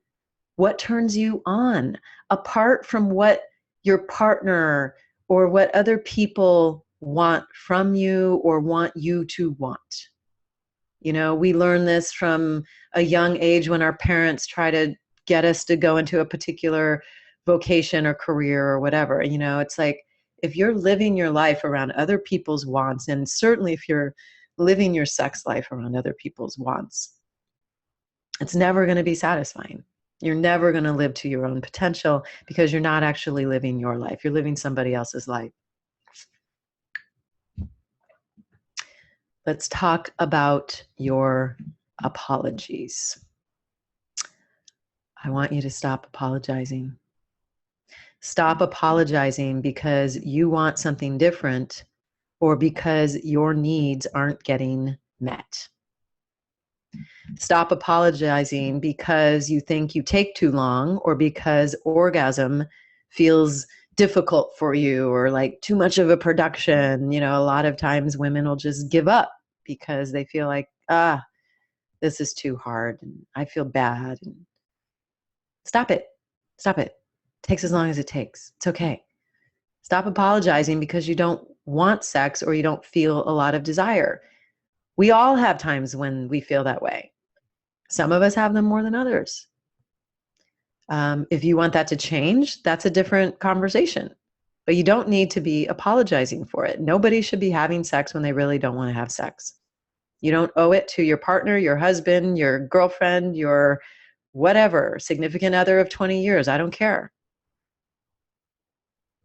S1: what turns you on apart from what your partner or what other people want from you or want you to want. You know, we learn this from a young age when our parents try to get us to go into a particular vocation or career or whatever. You know, it's like If you're living your life around other people's wants, and certainly if you're living your sex life around other people's wants, it's never going to be satisfying. You're never going to live to your own potential because you're not actually living your life. You're living somebody else's life. Let's talk about your apologies. I want you to stop apologizing. Stop apologizing because you want something different or because your needs aren't getting met. Stop apologizing because you think you take too long or because orgasm feels difficult for you or like too much of a production. You know, a lot of times women will just give up because they feel like, this is too hard and I feel bad. And stop it. Stop it. It takes as long as it takes. It's okay. Stop apologizing because you don't want sex or you don't feel a lot of desire. We all have times when we feel that way. Some of us have them more than others. If you want that to change, that's a different conversation. But you don't need to be apologizing for it. Nobody should be having sex when they really don't want to have sex. You don't owe it to your partner, your husband, your girlfriend, your whatever, significant other of 20 years. I don't care.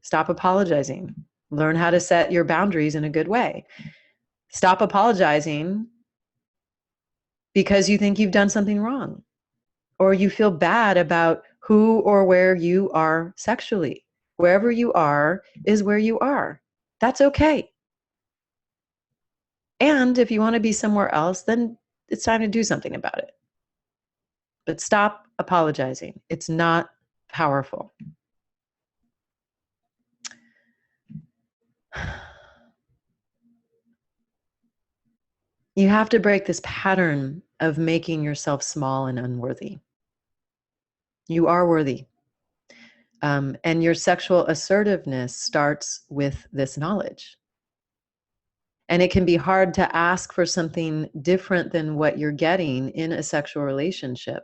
S1: Stop apologizing. Learn how to set your boundaries in a good way. Stop apologizing because you think you've done something wrong or you feel bad about who or where you are sexually. Wherever you are is where you are. That's okay. And if you want to be somewhere else, then it's time to do something about it. But stop apologizing. It's not powerful. You have to break this pattern of making yourself small and unworthy. You are worthy. And your sexual assertiveness starts with this knowledge. And it can be hard to ask for something different than what you're getting in a sexual relationship.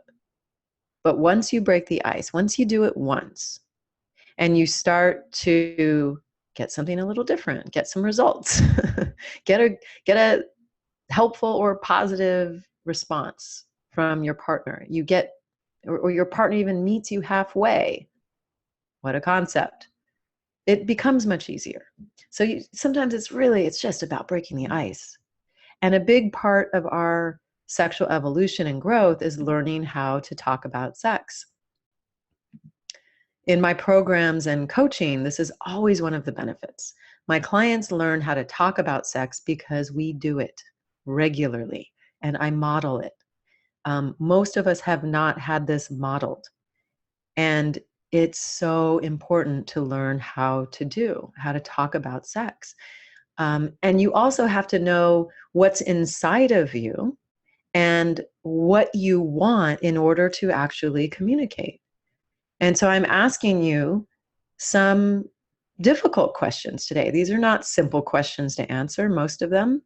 S1: But once you break the ice, once you do it once, and you start to get something a little different, get some results, get a helpful or positive response from your partner. You get, or your partner even meets you halfway. What a concept. It becomes much easier. So sometimes it's just about breaking the ice. And a big part of our sexual evolution and growth is learning how to talk about sex. In my programs and coaching, this is always one of the benefits. My clients learn how to talk about sex because we do it regularly and I model it. Most of us have not had this modeled. And it's so important to learn how to talk about sex. And you also have to know what's inside of you and what you want in order to actually communicate. And so I'm asking you some difficult questions today. These are not simple questions to answer, most of them.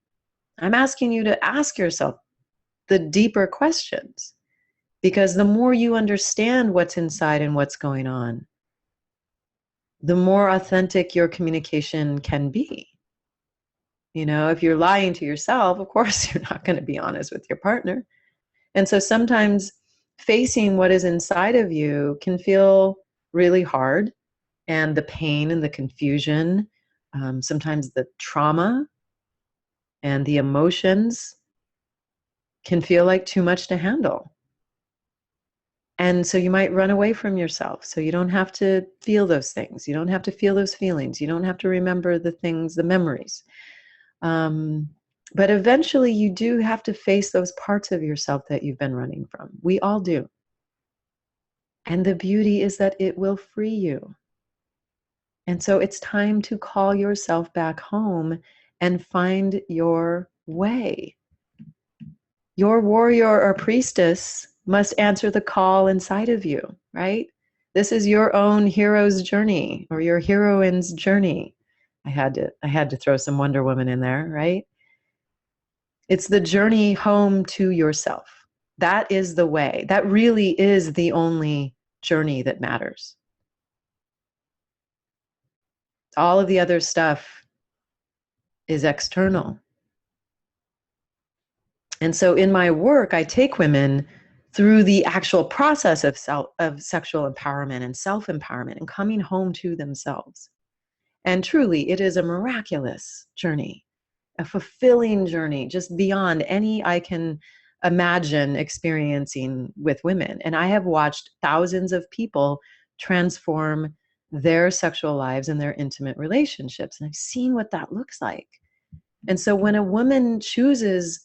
S1: I'm asking you to ask yourself the deeper questions, because the more you understand what's inside and what's going on, the more authentic your communication can be. You know, if you're lying to yourself, of course, you're not going to be honest with your partner. And so sometimes facing what is inside of you can feel really hard, and the pain and the confusion, sometimes the trauma and the emotions can feel like too much to handle. And so you might run away from yourself. So you don't have to feel those things. You don't have to feel those feelings. You don't have to remember the things, the memories. But eventually you do have to face those parts of yourself that you've been running from. We all do. And the beauty is that it will free you. And so it's time to call yourself back home and find your way. Your warrior or priestess must answer the call inside of you, right? This is your own hero's journey or your heroine's journey. I had to throw some Wonder Woman in there, right? It's the journey home to yourself. That is the way. That really is the only journey that matters. All of the other stuff is external. And so in my work, I take women through the actual process of sexual empowerment and self-empowerment and coming home to themselves. And truly, it is a miraculous journey, a fulfilling journey, just beyond any I can imagine experiencing with women. And I have watched thousands of people transform their sexual lives and their intimate relationships. And I've seen what that looks like. And so when a woman chooses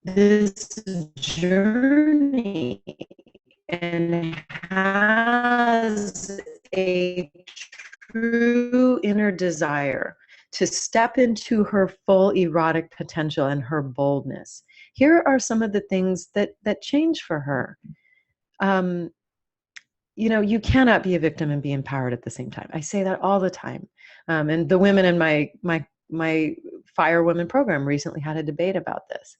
S1: this journey and has a true inner desire to step into her full erotic potential and her boldness, here are some of the things that change for her. You cannot be a victim and be empowered at the same time. I say that all the time. And the women in my Fire Women program recently had a debate about this.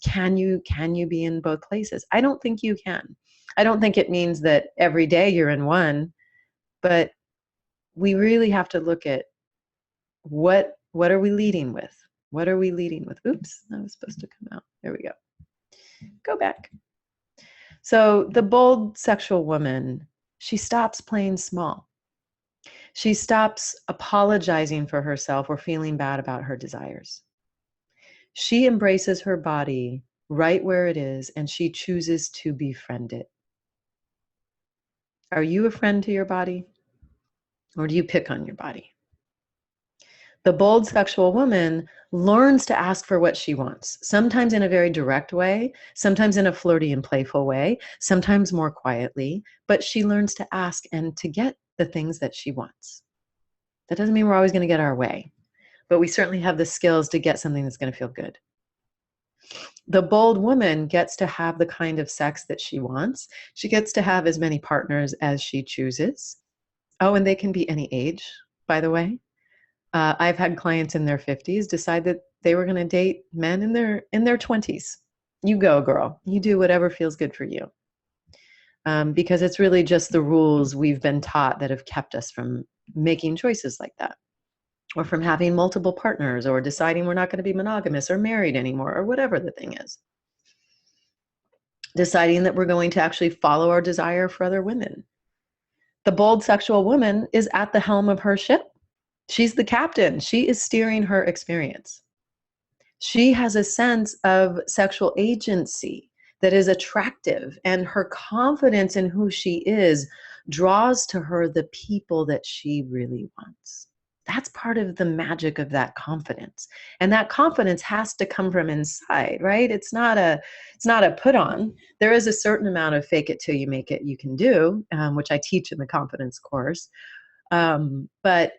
S1: Can you be in both places? I don't think you can. I don't think it means that every day you're in one, but we really have to look at what are we leading with? What are we leading with? Oops, that was supposed to come out. There we go. Go back. So the bold sexual woman, she stops playing small. She stops apologizing for herself or feeling bad about her desires. She embraces her body right where it is, and she chooses to befriend it. Are you a friend to your body? Or do you pick on your body? The bold sexual woman learns to ask for what she wants, sometimes in a very direct way, sometimes in a flirty and playful way, sometimes more quietly, but she learns to ask and to get the things that she wants. That doesn't mean we're always going to get our way, but we certainly have the skills to get something that's going to feel good. The bold woman gets to have the kind of sex that she wants. She gets to have as many partners as she chooses. Oh, and they can be any age, by the way. I've had clients in their 50s decide that they were going to date men in their 20s. You go, girl. You do whatever feels good for you. Because it's really just the rules we've been taught that have kept us from making choices like that, or from having multiple partners, or deciding we're not going to be monogamous or married anymore, or whatever the thing is. Deciding that we're going to actually follow our desire for other women. The bold sexual woman is at the helm of her ship. She's the captain. She is steering her experience. She has a sense of sexual agency that is attractive, and her confidence in who she is draws to her the people that she really wants. That's part of the magic of that confidence. And that confidence has to come from inside, right? It's not a put on. There is a certain amount of fake it till you make it you can do, which I teach in the confidence course. But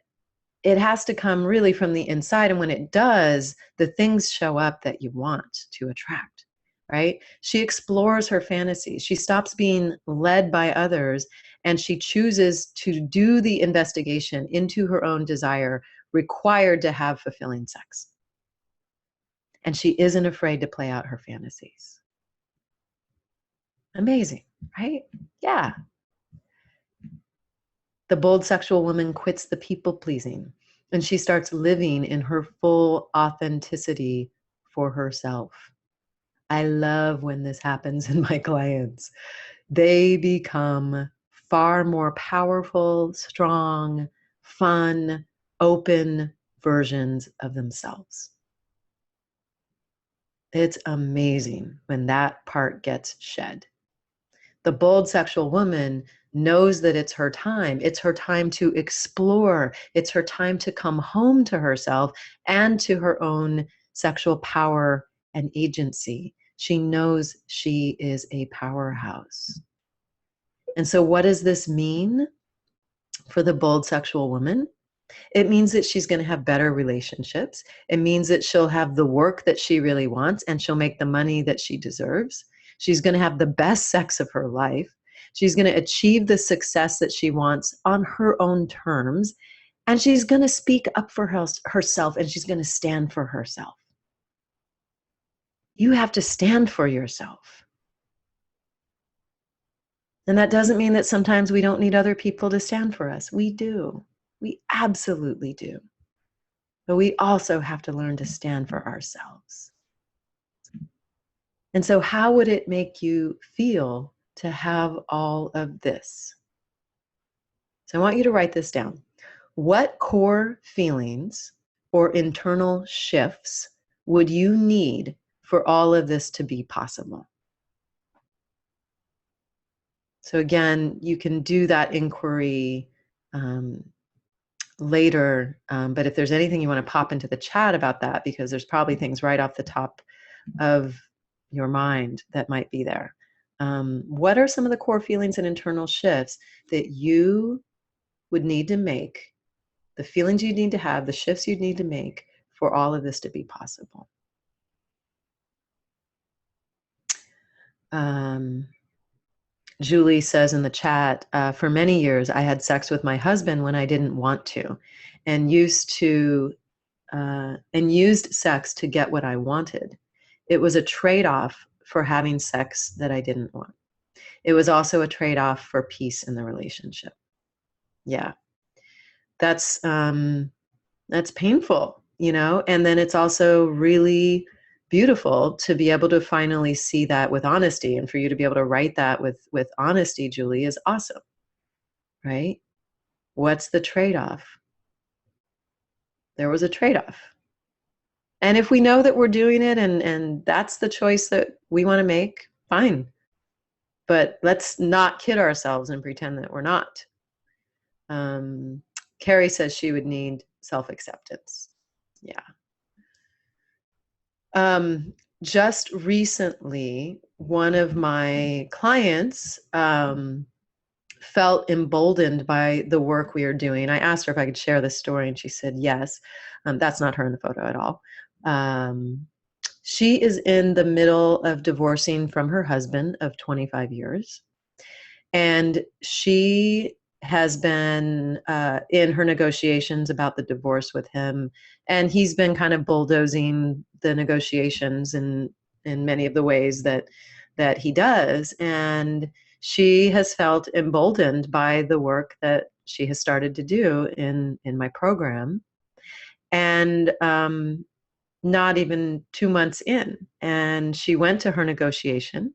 S1: it has to come really from the inside. And when it does, the things show up that you want to attract, right? She explores her fantasies. She stops being led by others, and she chooses to do the investigation into her own desire required to have fulfilling sex. And she isn't afraid to play out her fantasies. Amazing, right? Yeah. The bold sexual woman quits the people pleasing, and she starts living in her full authenticity for herself. I love when this happens in my clients. They become far more powerful, strong, fun, open versions of themselves. It's amazing when that part gets shed. The bold sexual woman knows that it's her time. It's her time to explore. It's her time to come home to herself and to her own sexual power and agency. She knows she is a powerhouse. And so what does this mean for the bold sexual woman? It means that she's going to have better relationships. It means that she'll have the work that she really wants, and she'll make the money that she deserves. She's going to have the best sex of her life. She's going to achieve the success that she wants on her own terms. And she's going to speak up for herself, and she's going to stand for herself. You have to stand for yourself. And that doesn't mean that sometimes we don't need other people to stand for us. We do. We absolutely do. But we also have to learn to stand for ourselves. And so, how would it make you feel to have all of this? So, I want you to write this down. What core feelings or internal shifts would you need for all of this to be possible? So, again, you can do that inquiry later. But if there's anything you want to pop into the chat about that, because there's probably things right off the top of your mind that might be there. What are some of the core feelings and internal shifts that you would need to make, the feelings you need to have, the shifts you need to make for all of this to be possible? Julie says in the chat, for many years, I had sex with my husband when I didn't want to, and used sex to get what I wanted. It was a trade-off for having sex that I didn't want. It was also a trade-off for peace in the relationship. Yeah, that's painful, and then it's also really beautiful to be able to finally see that with honesty, and for you to be able to write that with honesty, Julie, is awesome, right? What's the trade-off? There was a trade-off. And if we know that we're doing it and that's the choice that we want to make, fine. But let's not kid ourselves and pretend that we're not. Carrie says she would need self-acceptance. Yeah. Just recently, one of my clients felt emboldened by the work we are doing. I asked her if I could share this story, and she said yes. That's not her in the photo at all. She is in the middle of divorcing from her husband of 25 years. And she has been in her negotiations about the divorce with him. And he's been kind of bulldozing the negotiations in many of the ways that he does. And she has felt emboldened by the work that she has started to do in my program. And not even 2 months in, and she went to her negotiation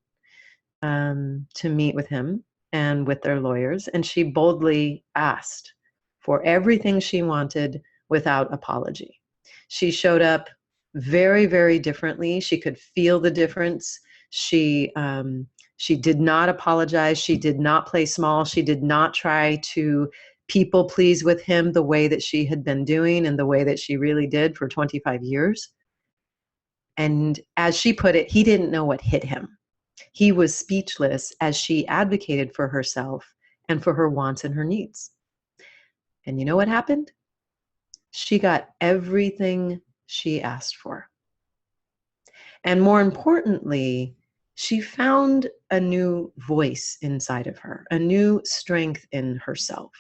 S1: to meet with him and with their lawyers, and she boldly asked for everything she wanted without apology. She showed up very, very differently. She could feel the difference. She did not apologize. She did not play small. She did not try to people please with him the way that she had been doing and the way that she really did for 25 years. And as she put it, he didn't know what hit him. He was speechless as she advocated for herself and for her wants and her needs. And you know what happened? She got everything she asked for. And more importantly, she found a new voice inside of her, a new strength in herself.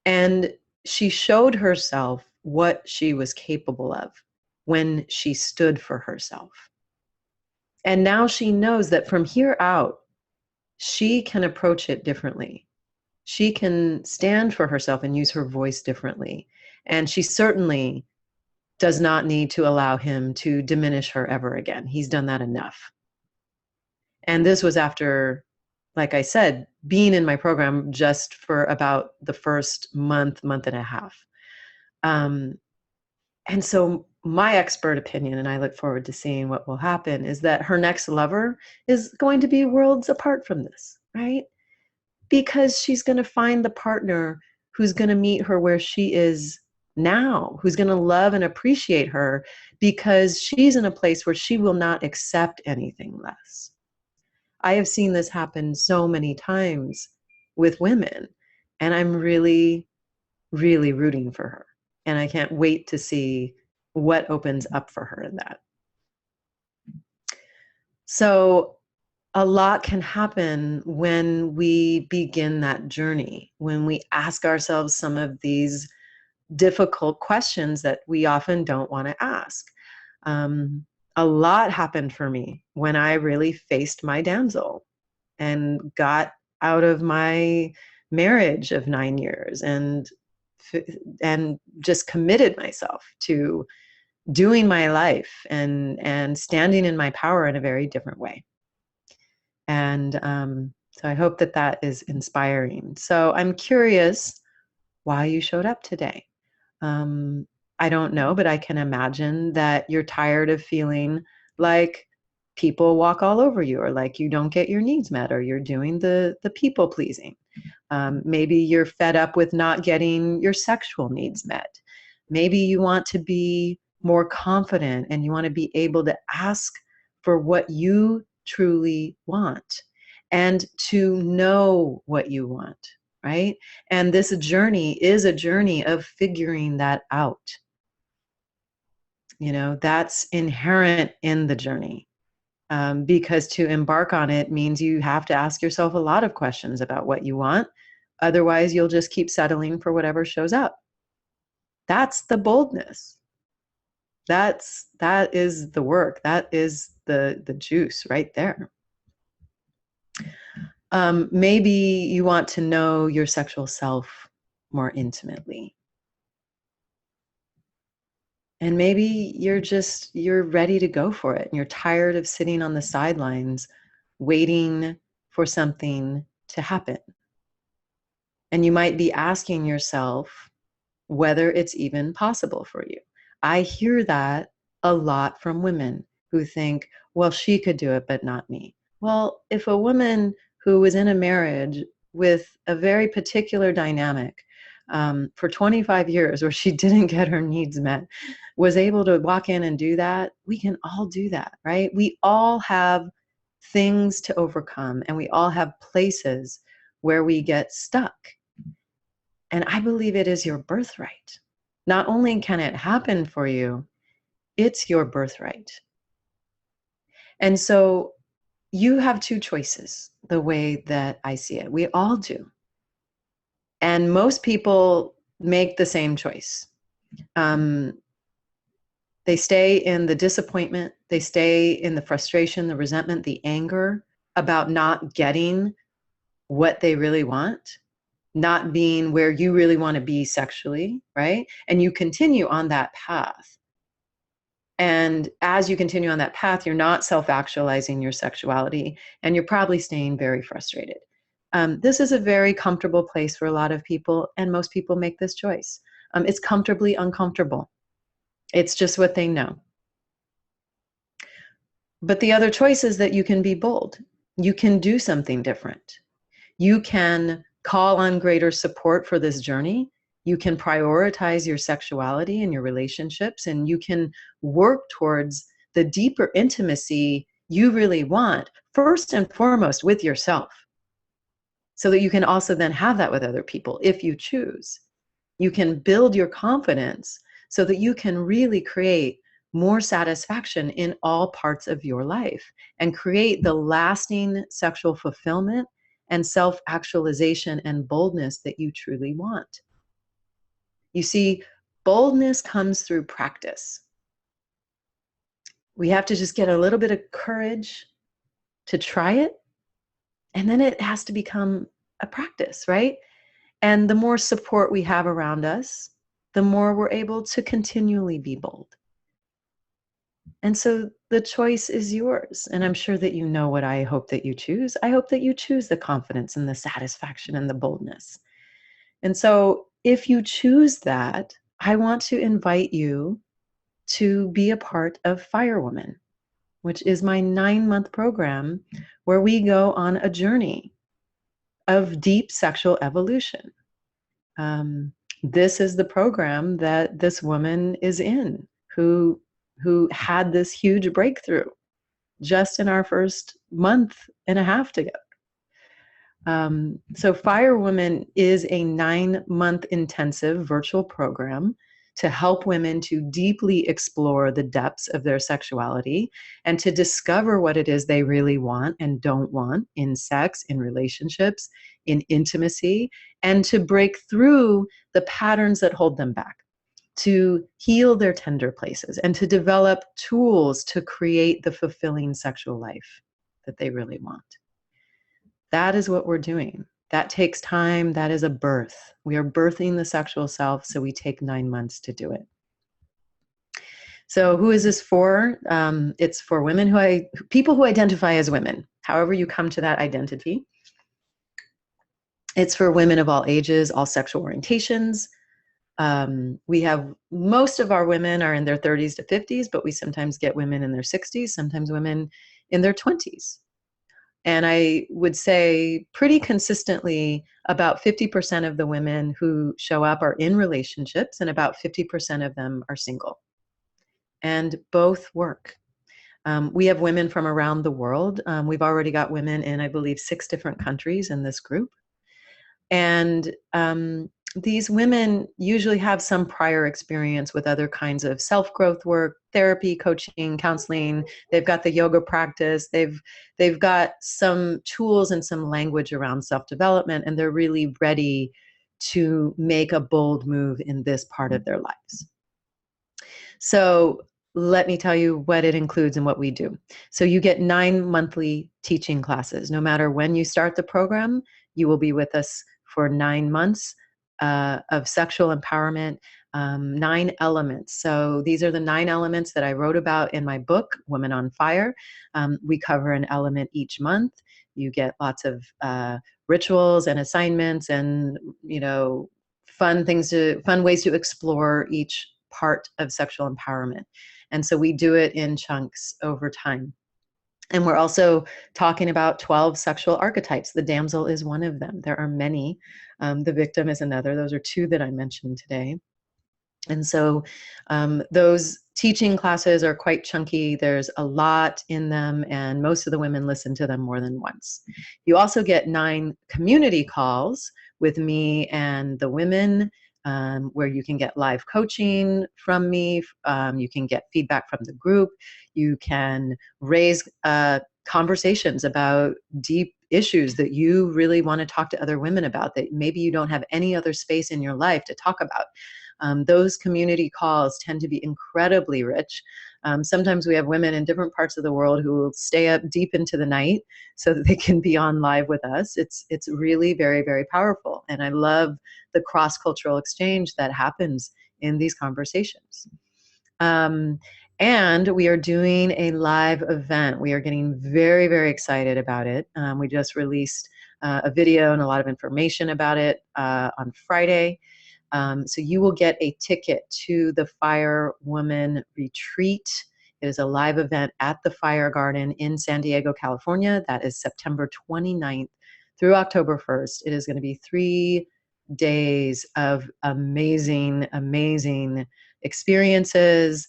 S1: And she showed herself what she was capable of when she stood for herself. And now she knows that from here out, she can approach it differently. She can stand for herself and use her voice differently. And she certainly does not need to allow him to diminish her ever again. He's done that enough. And this was after, like I said, being in my program just for about the first month and a half. And so my expert opinion, and I look forward to seeing what will happen, is that her next lover is going to be worlds apart from this, right? Because she's going to find the partner who's going to meet her where she is now, who's going to love and appreciate her because she's in a place where she will not accept anything less. I have seen this happen so many times with women, and I'm really, really rooting for her. And I can't wait to see what opens up for her in that. So a lot can happen when we begin that journey, when we ask ourselves some of these difficult questions that we often don't want to ask. A lot happened for me when I really faced my damsel and got out of my marriage of 9 years and and just committed myself to doing my life and standing in my power in a very different way. And so I hope that that is inspiring. So I'm curious why you showed up today. Um, I don't know, but I can imagine that you're tired of feeling like people walk all over you, or like you don't get your needs met, or you're doing the people pleasing. Maybe you're fed up with not getting your sexual needs met. Maybe you want to be more confident and you want to be able to ask for what you truly want and to know what you want, right? And this journey is a journey of figuring that out. You know, that's inherent in the journey. Because to embark on it means you have to ask yourself a lot of questions about what you want. Otherwise, you'll just keep settling for whatever shows up. That's the boldness. That is the work. That is the juice right there. Maybe you want to know your sexual self more intimately. And maybe you're ready to go for it and you're tired of sitting on the sidelines waiting for something to happen. And you might be asking yourself whether it's even possible for you. I hear that a lot from women who think, well, she could do it, but not me. Well, if a woman who was in a marriage with a very particular dynamic for 25 years where she didn't get her needs met was able to walk in and do that, we can all do that, right? We all have things to overcome and we all have places where we get stuck. And I believe it is your birthright. Not only can it happen for you, it's your birthright. And so you have two choices, the way that I see it. We all do. And most people make the same choice. They stay in the disappointment, they stay in the frustration, the resentment, the anger about not getting what they really want, not being where you really want to be sexually, right? And you continue on that path. And as you continue on that path, you're not self-actualizing your sexuality, and you're probably staying very frustrated. This is a very comfortable place for a lot of people, and most people make this choice. It's comfortably uncomfortable. It's just what they know. But the other choice is that you can be bold. You can do something different. You can call on greater support for this journey. You can prioritize your sexuality and your relationships, and you can work towards the deeper intimacy you really want, first and foremost with yourself, so that you can also then have that with other people if you choose. You can build your confidence so that you can really create more satisfaction in all parts of your life and create the lasting sexual fulfillment and self-actualization and boldness that you truly want. You see, boldness comes through practice. We have to just get a little bit of courage to try it, and then it has to become a practice, right? And the more support we have around us, the more we're able to continually be bold. And so the choice is yours. And I'm sure that you know what I hope that you choose. I hope that you choose the confidence and the satisfaction and the boldness. And so if you choose that, I want to invite you to be a part of Firewoman, which is my 9-month program where we go on a journey of deep sexual evolution. This is the program that this woman is in who had this huge breakthrough just in our first month and a half together. So Firewoman is a 9-month intensive virtual program to help women to deeply explore the depths of their sexuality and to discover what it is they really want and don't want in sex, in relationships, in intimacy, and to break through the patterns that hold them back, to heal their tender places, and to develop tools to create the fulfilling sexual life that they really want. That is what we're doing. That takes time. That is a birth. We are birthing the sexual self, so we take 9 months to do it. So who is this for? It's for people who identify as women, however you come to that identity. It's for women of all ages, all sexual orientations. We have most of our women are in their 30s to 50s, but we sometimes get women in their 60s, sometimes women in their 20s. And I would say pretty consistently about 50% of the women who show up are in relationships, and about 50% of them are single. And both work. We have women from around the world. We've already got women in, I believe, 6 different countries in this group. And these women usually have some prior experience with other kinds of self-growth work, therapy, coaching, counseling. They've got the yoga practice. They've got some tools and some language around self-development, and they're really ready to make a bold move in this part of their lives. So let me tell you what it includes and what we do. So you get 9 monthly teaching classes. No matter when you start the program, you will be with us for 9 months of sexual empowerment, 9 elements. So these are the 9 elements that I wrote about in my book, Women on Fire. We cover an element each month. You get lots of rituals and assignments and, fun ways to explore each part of sexual empowerment. And so we do it in chunks over time. And we're also talking about 12 sexual archetypes. The damsel is one of them. There are many. The victim is another. Those are 2 that I mentioned today. And so those teaching classes are quite chunky. There's a lot in them, and most of the women listen to them more than once. You also get 9 community calls with me and the women, where you can get live coaching from me. You can get feedback from the group. You can raise conversations about deep issues that you really want to talk to other women about that maybe you don't have any other space in your life to talk about. Those community calls tend to be incredibly rich. Sometimes we have women in different parts of the world who will stay up deep into the night so that they can be on live with us. It's really very, very powerful. And I love the cross-cultural exchange that happens in these conversations. And we are doing a live event. We are getting very, very excited about it. We just released a video and a lot of information about it on Friday. So you will get a ticket to the Fire Woman Retreat. It is a live event at the Fire Garden in San Diego, California. That is September 29th through October 1st. It is going to be 3 days of amazing, amazing experiences,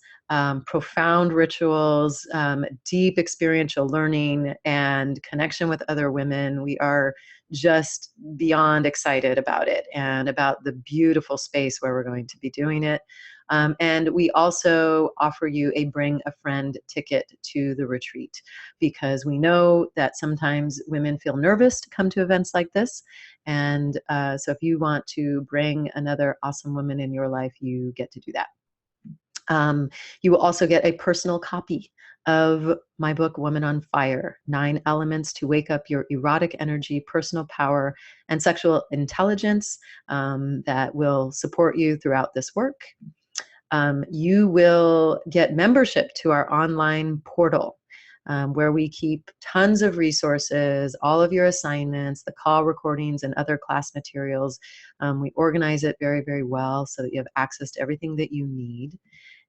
S1: profound rituals, deep experiential learning, and connection with other women. We are just beyond excited about it and about the beautiful space where we're going to be doing it. And we also offer you a bring a friend ticket to the retreat, because we know that sometimes women feel nervous to come to events like this. And so if you want to bring another awesome woman in your life, you get to do that. You will also get a personal copy of my book, Women on Fire, 9 Elements to Wake Up Your Erotic Energy, Personal Power, and Sexual Intelligence, that will support you throughout this work. You will get membership to our online portal, where we keep tons of resources, all of your assignments, the call recordings, and other class materials. We organize it very, very well so that you have access to everything that you need.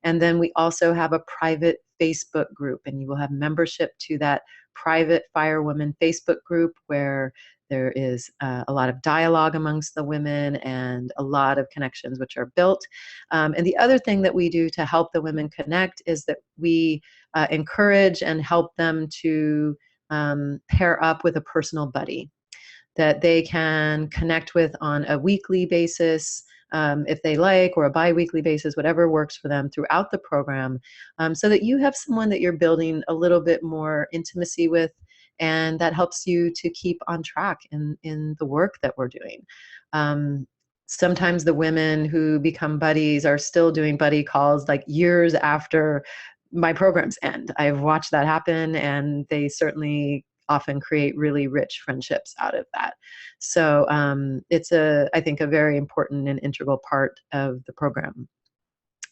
S1: And then we also have a private Facebook group, and you will have membership to that private Fire Women Facebook group, where there is a lot of dialogue amongst the women and a lot of connections which are built. And the other thing that we do to help the women connect is that we encourage and help them to pair up with a personal buddy that they can connect with on a weekly basis, if they like, or a bi-weekly basis, whatever works for them throughout the program, so that you have someone that you're building a little bit more intimacy with, and that helps you to keep on track in the work that we're doing. Sometimes the women who become buddies are still doing buddy calls like years after my programs end. I've watched that happen, and they certainly often create really rich friendships out of that. So it's I think, a very important and integral part of the program.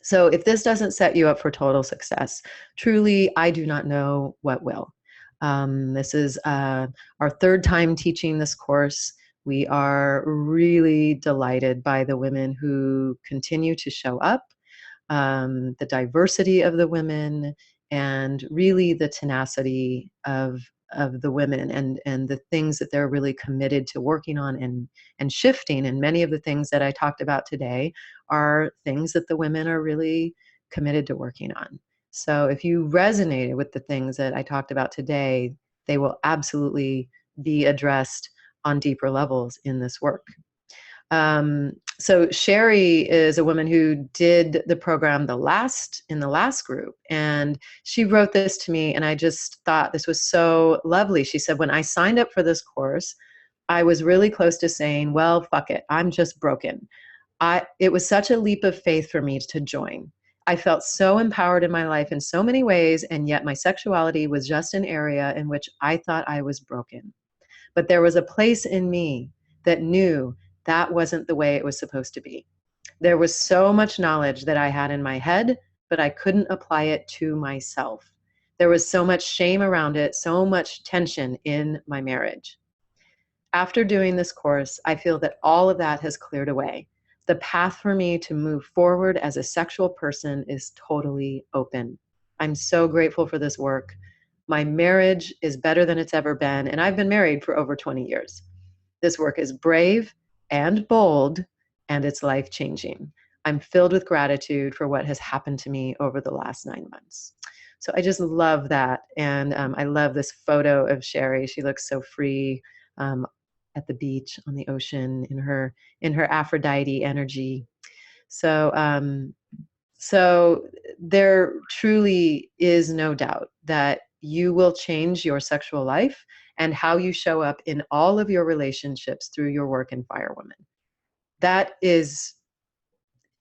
S1: So if this doesn't set you up for total success, truly, I do not know what will. This is our third time teaching this course. We are really delighted by the women who continue to show up, the diversity of the women, and really the tenacity of the women, and the things that they're really committed to working on and shifting. And many of the things that I talked about today are things that the women are really committed to working on. So if you resonated with the things that I talked about today, they will absolutely be addressed on deeper levels in this work. So Sherry is a woman who did the program in the last group, and she wrote this to me, and I just thought this was so lovely. She said, when I signed up for this course, I was really close to saying, well, fuck it, I'm just broken. It was such a leap of faith for me to join. I felt so empowered in my life in so many ways, and yet my sexuality was just an area in which I thought I was broken. But there was a place in me that knew that wasn't the way it was supposed to be. There was so much knowledge that I had in my head, but I couldn't apply it to myself. There was so much shame around it, so much tension in my marriage. After doing this course, I feel that all of that has cleared away. The path for me to move forward as a sexual person is totally open. I'm so grateful for this work. My marriage is better than it's ever been, and I've been married for over 20 years. This work is brave and bold, and it's life-changing. I'm filled with gratitude for what has happened to me over the last 9 months. So I just love that. And I love this photo of Sherry. She looks so free at the beach, on the ocean, in her Aphrodite energy. So so there truly is no doubt that you will change your sexual life and how you show up in all of your relationships through your work in Fire Women. That is,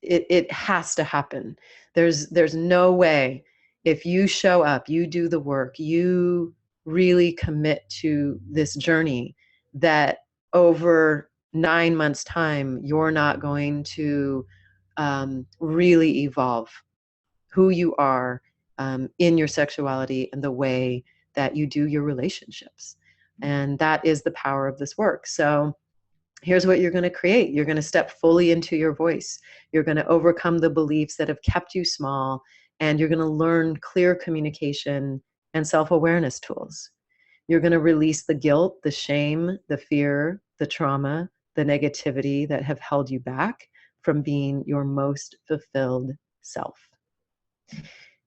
S1: it has to happen. There's no way. If you show up, you do the work, you really commit to this journey, that over 9 months' time, you're not going to really evolve who you are in your sexuality and the way that you do your relationships. And that is the power of this work. So here's what you're going to create. You're going to step fully into your voice. You're going to overcome the beliefs that have kept you small, and you're going to learn clear communication and self-awareness tools. You're going to release the guilt, the shame, the fear, the trauma, the negativity that have held you back from being your most fulfilled self.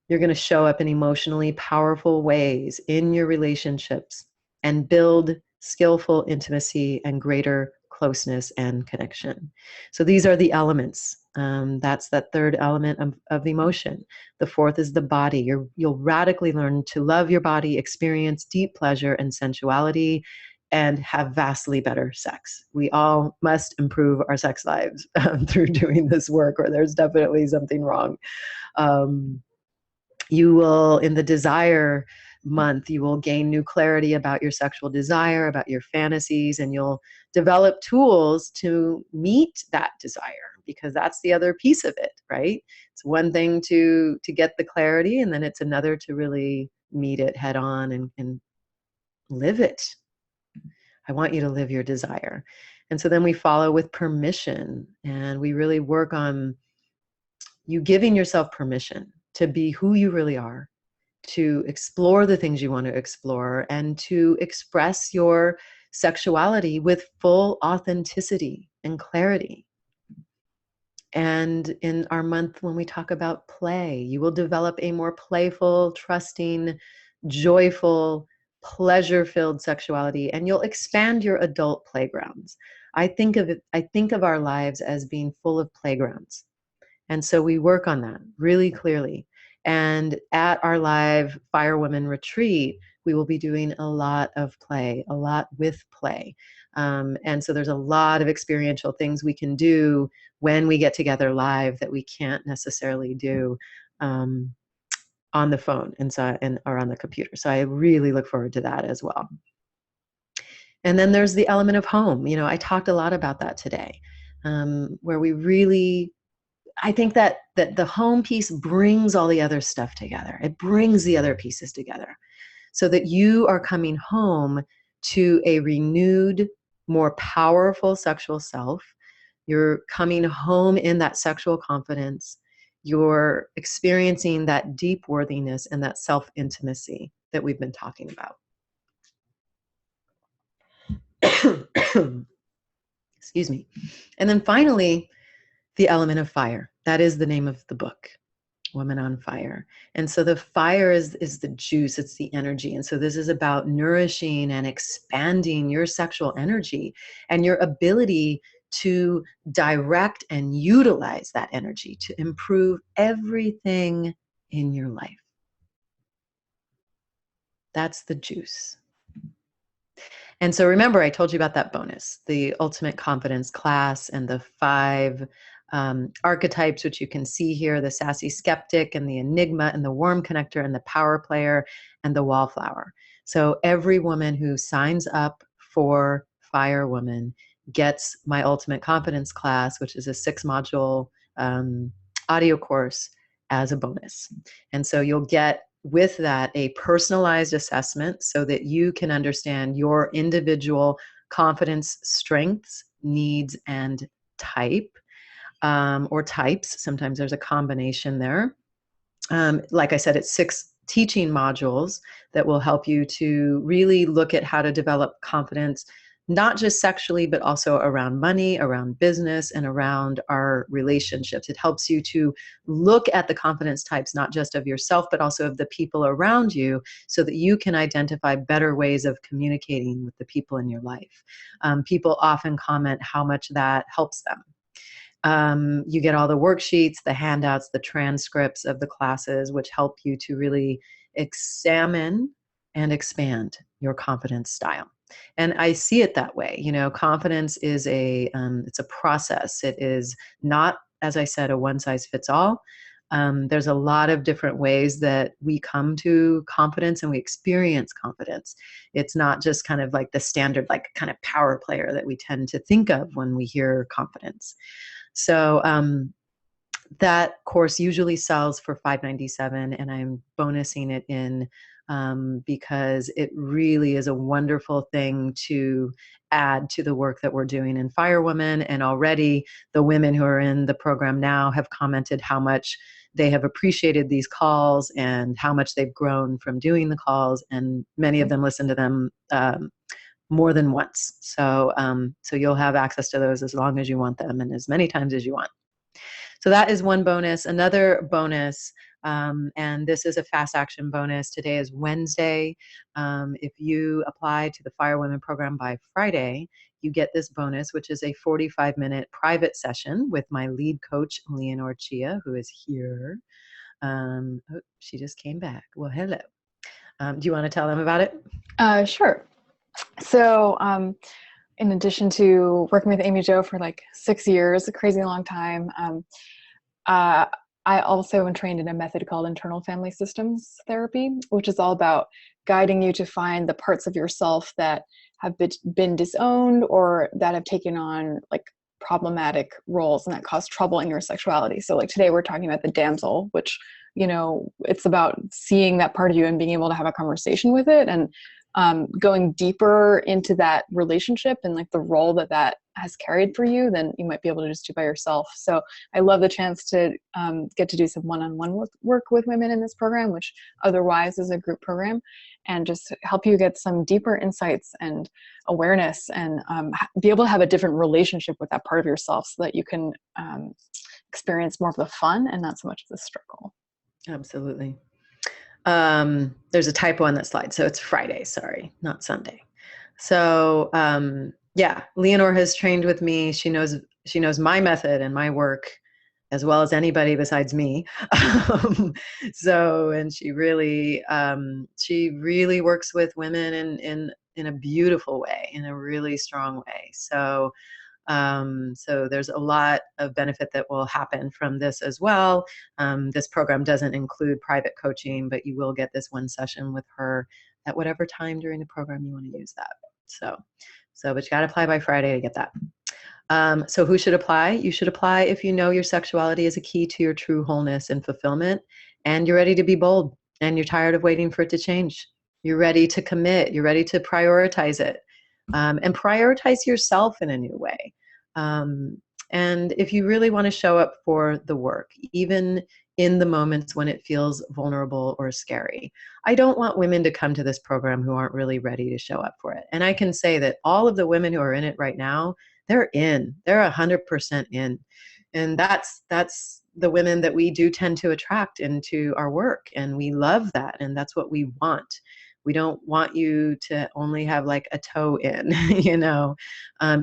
S1: You're going to show up in emotionally powerful ways in your relationships and build skillful intimacy and greater closeness and connection. So these are the elements. That's that third element of emotion. The fourth is the body. You'll radically learn to love your body, experience deep pleasure and sensuality, and have vastly better sex. We all must improve our sex lives through doing this work, or there's definitely something wrong. You will, in the desire month, you will gain new clarity about your sexual desire, about your fantasies, and you'll develop tools to meet that desire, because that's the other piece of it, right? It's one thing to get the clarity, and then it's another to really meet it head on and live it. I want you to live your desire. And so then we follow with permission, and we really work on you giving yourself permission to be who you really are, to explore the things you want to explore, and to express your sexuality with full authenticity and clarity. And in our month, when we talk about play, you will develop a more playful, trusting, joyful, pleasure-filled sexuality, and you'll expand your adult playgrounds. I think of our lives as being full of playgrounds. And so we work on that really clearly. And at our live Fire Women retreat, we will be doing a lot of play, a lot with play. And so there's a lot of experiential things we can do when we get together live that we can't necessarily do on the phone and or on the computer. So I really look forward to that as well. And then there's the element of home. You know, I talked a lot about that today, where we really, I think that the home piece brings all the other stuff together. It brings the other pieces together so that you are coming home to a renewed, more powerful sexual self. You're coming home in that sexual confidence. You're experiencing that deep worthiness and that self-intimacy that we've been talking about. Excuse me. And then finally, the element of fire. That is the name of the book, Woman on Fire. And so the fire is the juice, it's the energy. And so this is about nourishing and expanding your sexual energy and your ability to direct and utilize that energy to improve everything in your life. That's the juice. And so remember, I told you about that bonus, the ultimate confidence class and the 5 archetypes, which you can see here, the sassy skeptic and the enigma and the warm connector and the power player and the wallflower. So every woman who signs up for Fire Woman gets my ultimate confidence class, which is a 6-module audio course, as a bonus. And so you'll get with that a personalized assessment so that you can understand your individual confidence strengths, needs, and type, or types. Sometimes there's a combination there. Like I said, it's 6 teaching modules that will help you to really look at how to develop confidence, not just sexually, but also around money, around business, and around our relationships. It helps you to look at the confidence types, not just of yourself, but also of the people around you, so that you can identify better ways of communicating with the people in your life. People often comment how much that helps them. You get all the worksheets, the handouts, the transcripts of the classes, which help you to really examine and expand your confidence style. And I see it that way. You know, confidence is it's a process. It is not, as I said, a one size fits all. There's a lot of different ways that we come to confidence and we experience confidence. It's not just kind of like the standard, like kind of power player that we tend to think of when we hear confidence. So that course usually sells for $597, and I'm bonusing it in because it really is a wonderful thing to add to the work that we're doing in Fire Woman. And already the women who are in the program now have commented how much they have appreciated these calls and how much they've grown from doing the calls. And many of them listen to them more than once. So, so you'll have access to those as long as you want them and as many times as you want. So that is one bonus. Another bonus, and this is a fast action bonus. Today is Wednesday. If you apply to the Fire Women program by Friday, you get this bonus, which is a 45-minute private session with my lead coach, Leonore Chia, who is here. Oh, she just came back. Well, hello. Do you want to tell them about it?
S2: Sure. So in addition to working with Amy Jo for like 6 years, a crazy long time, I also am trained in a method called internal family systems therapy, which is all about guiding you to find the parts of yourself that have been disowned or that have taken on like problematic roles and that cause trouble in your sexuality. So like today we're talking about the damsel, which, you know, it's about seeing that part of you and being able to have a conversation with it and going deeper into that relationship and like the role that that has carried for you than you might be able to just do by yourself. So I love the chance to get to do some one-on-one work with women in this program, which otherwise is a group program, and just help you get some deeper insights and awareness and be able to have a different relationship with that part of yourself so that you can experience more of the fun and not so much of the struggle.
S1: Absolutely. There's a typo on that slide. So it's Friday, sorry, not Sunday. So, yeah, Leonore has trained with me. She knows my method and my work as well as anybody besides me. So, and she really works with women in a beautiful way, in a really strong way. So, so there's a lot of benefit that will happen from this as well. This program doesn't include private coaching, but you will get this one session with her at whatever time during the program you want to use that. But you got to apply by Friday to get that. So who should apply? You should apply if you know your sexuality is a key to your true wholeness and fulfillment, and you're ready to be bold, and you're tired of waiting for it to change. You're ready to commit. You're ready to prioritize it, and prioritize yourself in a new way. And if you really want to show up for the work, even in the moments when it feels vulnerable or scary, I don't want women to come to this program who aren't really ready to show up for it. And I can say that all of the women who are in it right now, they're in. They're 100% in. And that's the women that we do tend to attract into our work. And we love that. And that's what we want. We don't want you to only have like a toe in, you know.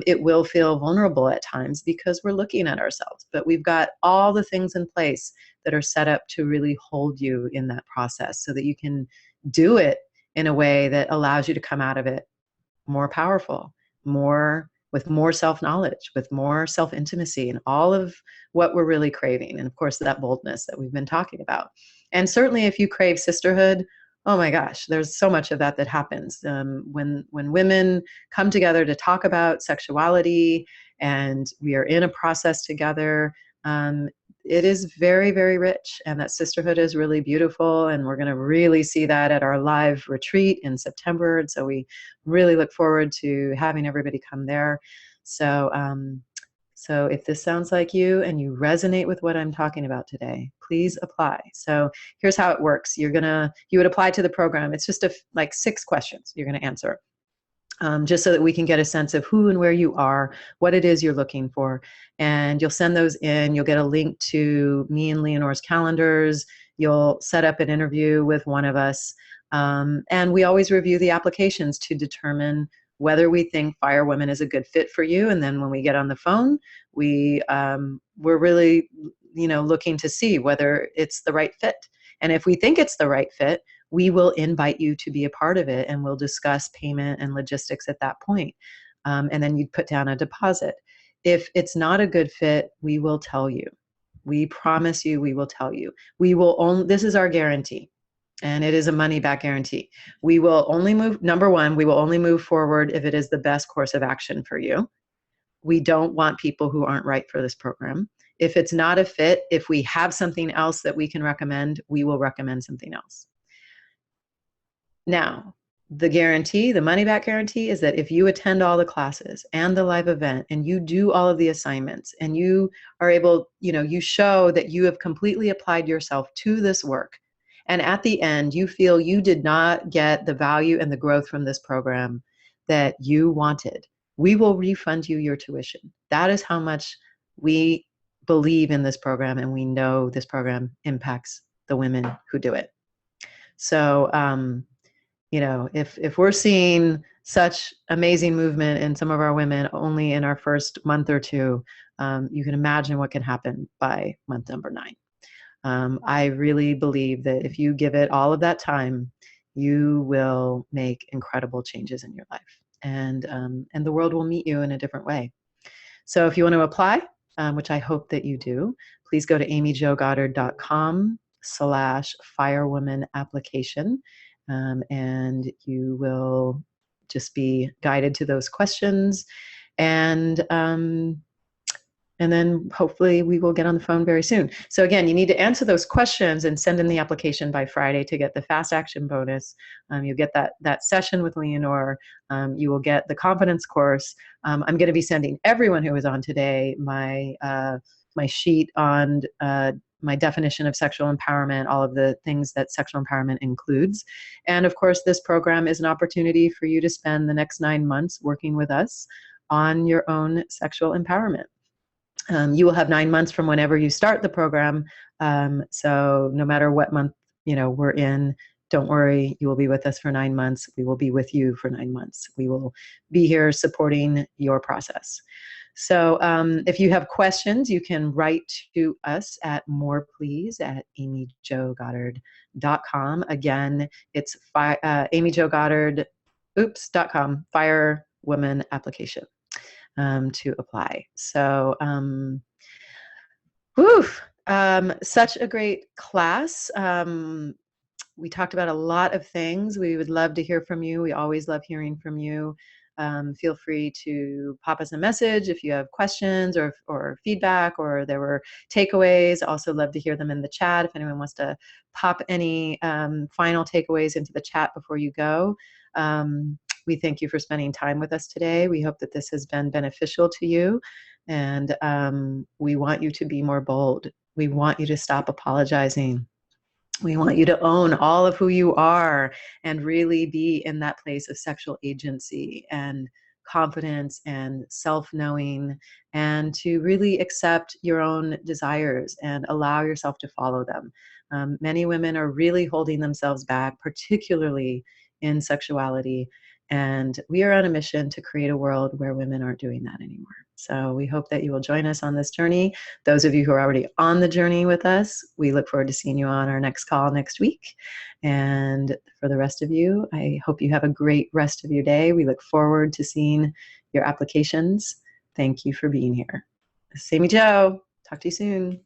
S1: It will feel vulnerable at times because we're looking at ourselves, but we've got all the things in place that are set up to really hold you in that process so that you can do it in a way that allows you to come out of it more powerful, with more self-knowledge, with more self-intimacy, and all of what we're really craving. And of course, that boldness that we've been talking about. And certainly if you crave sisterhood, oh my gosh, there's so much of that happens. When women come together to talk about sexuality and we are in a process together, it is very, very rich, and that sisterhood is really beautiful, and we're going to really see that at our live retreat in September, and so we really look forward to having everybody come there. So if this sounds like you and you resonate with what I'm talking about today, please apply. So here's how it works. You would apply to the program. It's just like 6 questions you're going to answer. Just so that we can get a sense of who and where you are, what it is you're looking for. And you'll send those in. You'll get a link to me and Leonore's calendars. You'll set up an interview with one of us. And we always review the applications to determine whether we think Fire Women is a good fit for you. And then when we get on the phone, we're really, looking to see whether it's the right fit. And if we think it's the right fit, we will invite you to be a part of it, and we'll discuss payment and logistics at that point. And then you'd put down a deposit. If it's not a good fit, we will tell you. We promise you we will tell you. This is our guarantee, and it is a money back guarantee. We will only move, number one, we will only move forward if it is the best course of action for you. We don't want people who aren't right for this program. If it's not a fit, if we have something else that we can recommend, we will recommend something else. Now, the money back guarantee is that if you attend all the classes and the live event and you do all of the assignments and you are able, you show that you have completely applied yourself to this work, and at the end you feel you did not get the value and the growth from this program that you wanted, we will refund you your tuition. That is how much we believe in this program, and we know this program impacts the women who do it. So, if we're seeing such amazing movement in some of our women only in our first month or two, you can imagine what can happen by month number 9. I really believe that if you give it all of that time, you will make incredible changes in your life, and the world will meet you in a different way. So if you want to apply, which I hope that you do, please go to amyjogoddard.com/firewoman application. And you will just be guided to those questions. And then hopefully we will get on the phone very soon. So again, you need to answer those questions and send in the application by Friday to get the fast action bonus. You'll get that session with Leonore. You will get the confidence course. I'm going to be sending everyone who is on today my sheet on my definition of sexual empowerment, all of the things that sexual empowerment includes. And of course, this program is an opportunity for you to spend the next 9 months working with us on your own sexual empowerment. You will have 9 months from whenever you start the program. So no matter what month we're in, don't worry, you will be with us for 9 months. We will be with you for 9 months. We will be here supporting your process. So if you have questions, you can write to us at moreplease@amyjogoddard.com. Again, it's amyjogoddard.com, Fire Woman application to apply. So, such a great class. We talked about a lot of things. We would love to hear from you. We always love hearing from you. Feel free to pop us a message if you have questions or feedback, or there were takeaways. Also love to hear them in the chat if anyone wants to pop any final takeaways into the chat before you go. We thank you for spending time with us today. We hope that this has been beneficial to you, and we want you to be more bold. We want you to stop apologizing. We want you to own all of who you are and really be in that place of sexual agency and confidence and self-knowing, and to really accept your own desires and allow yourself to follow them. Many women are really holding themselves back, particularly in sexuality. And we are on a mission to create a world where women aren't doing that anymore. So we hope that you will join us on this journey. Those of you who are already on the journey with us, we look forward to seeing you on our next call next week. And for the rest of you, I hope you have a great rest of your day. We look forward to seeing your applications. Thank you for being here. Sammy Joe, talk to you soon.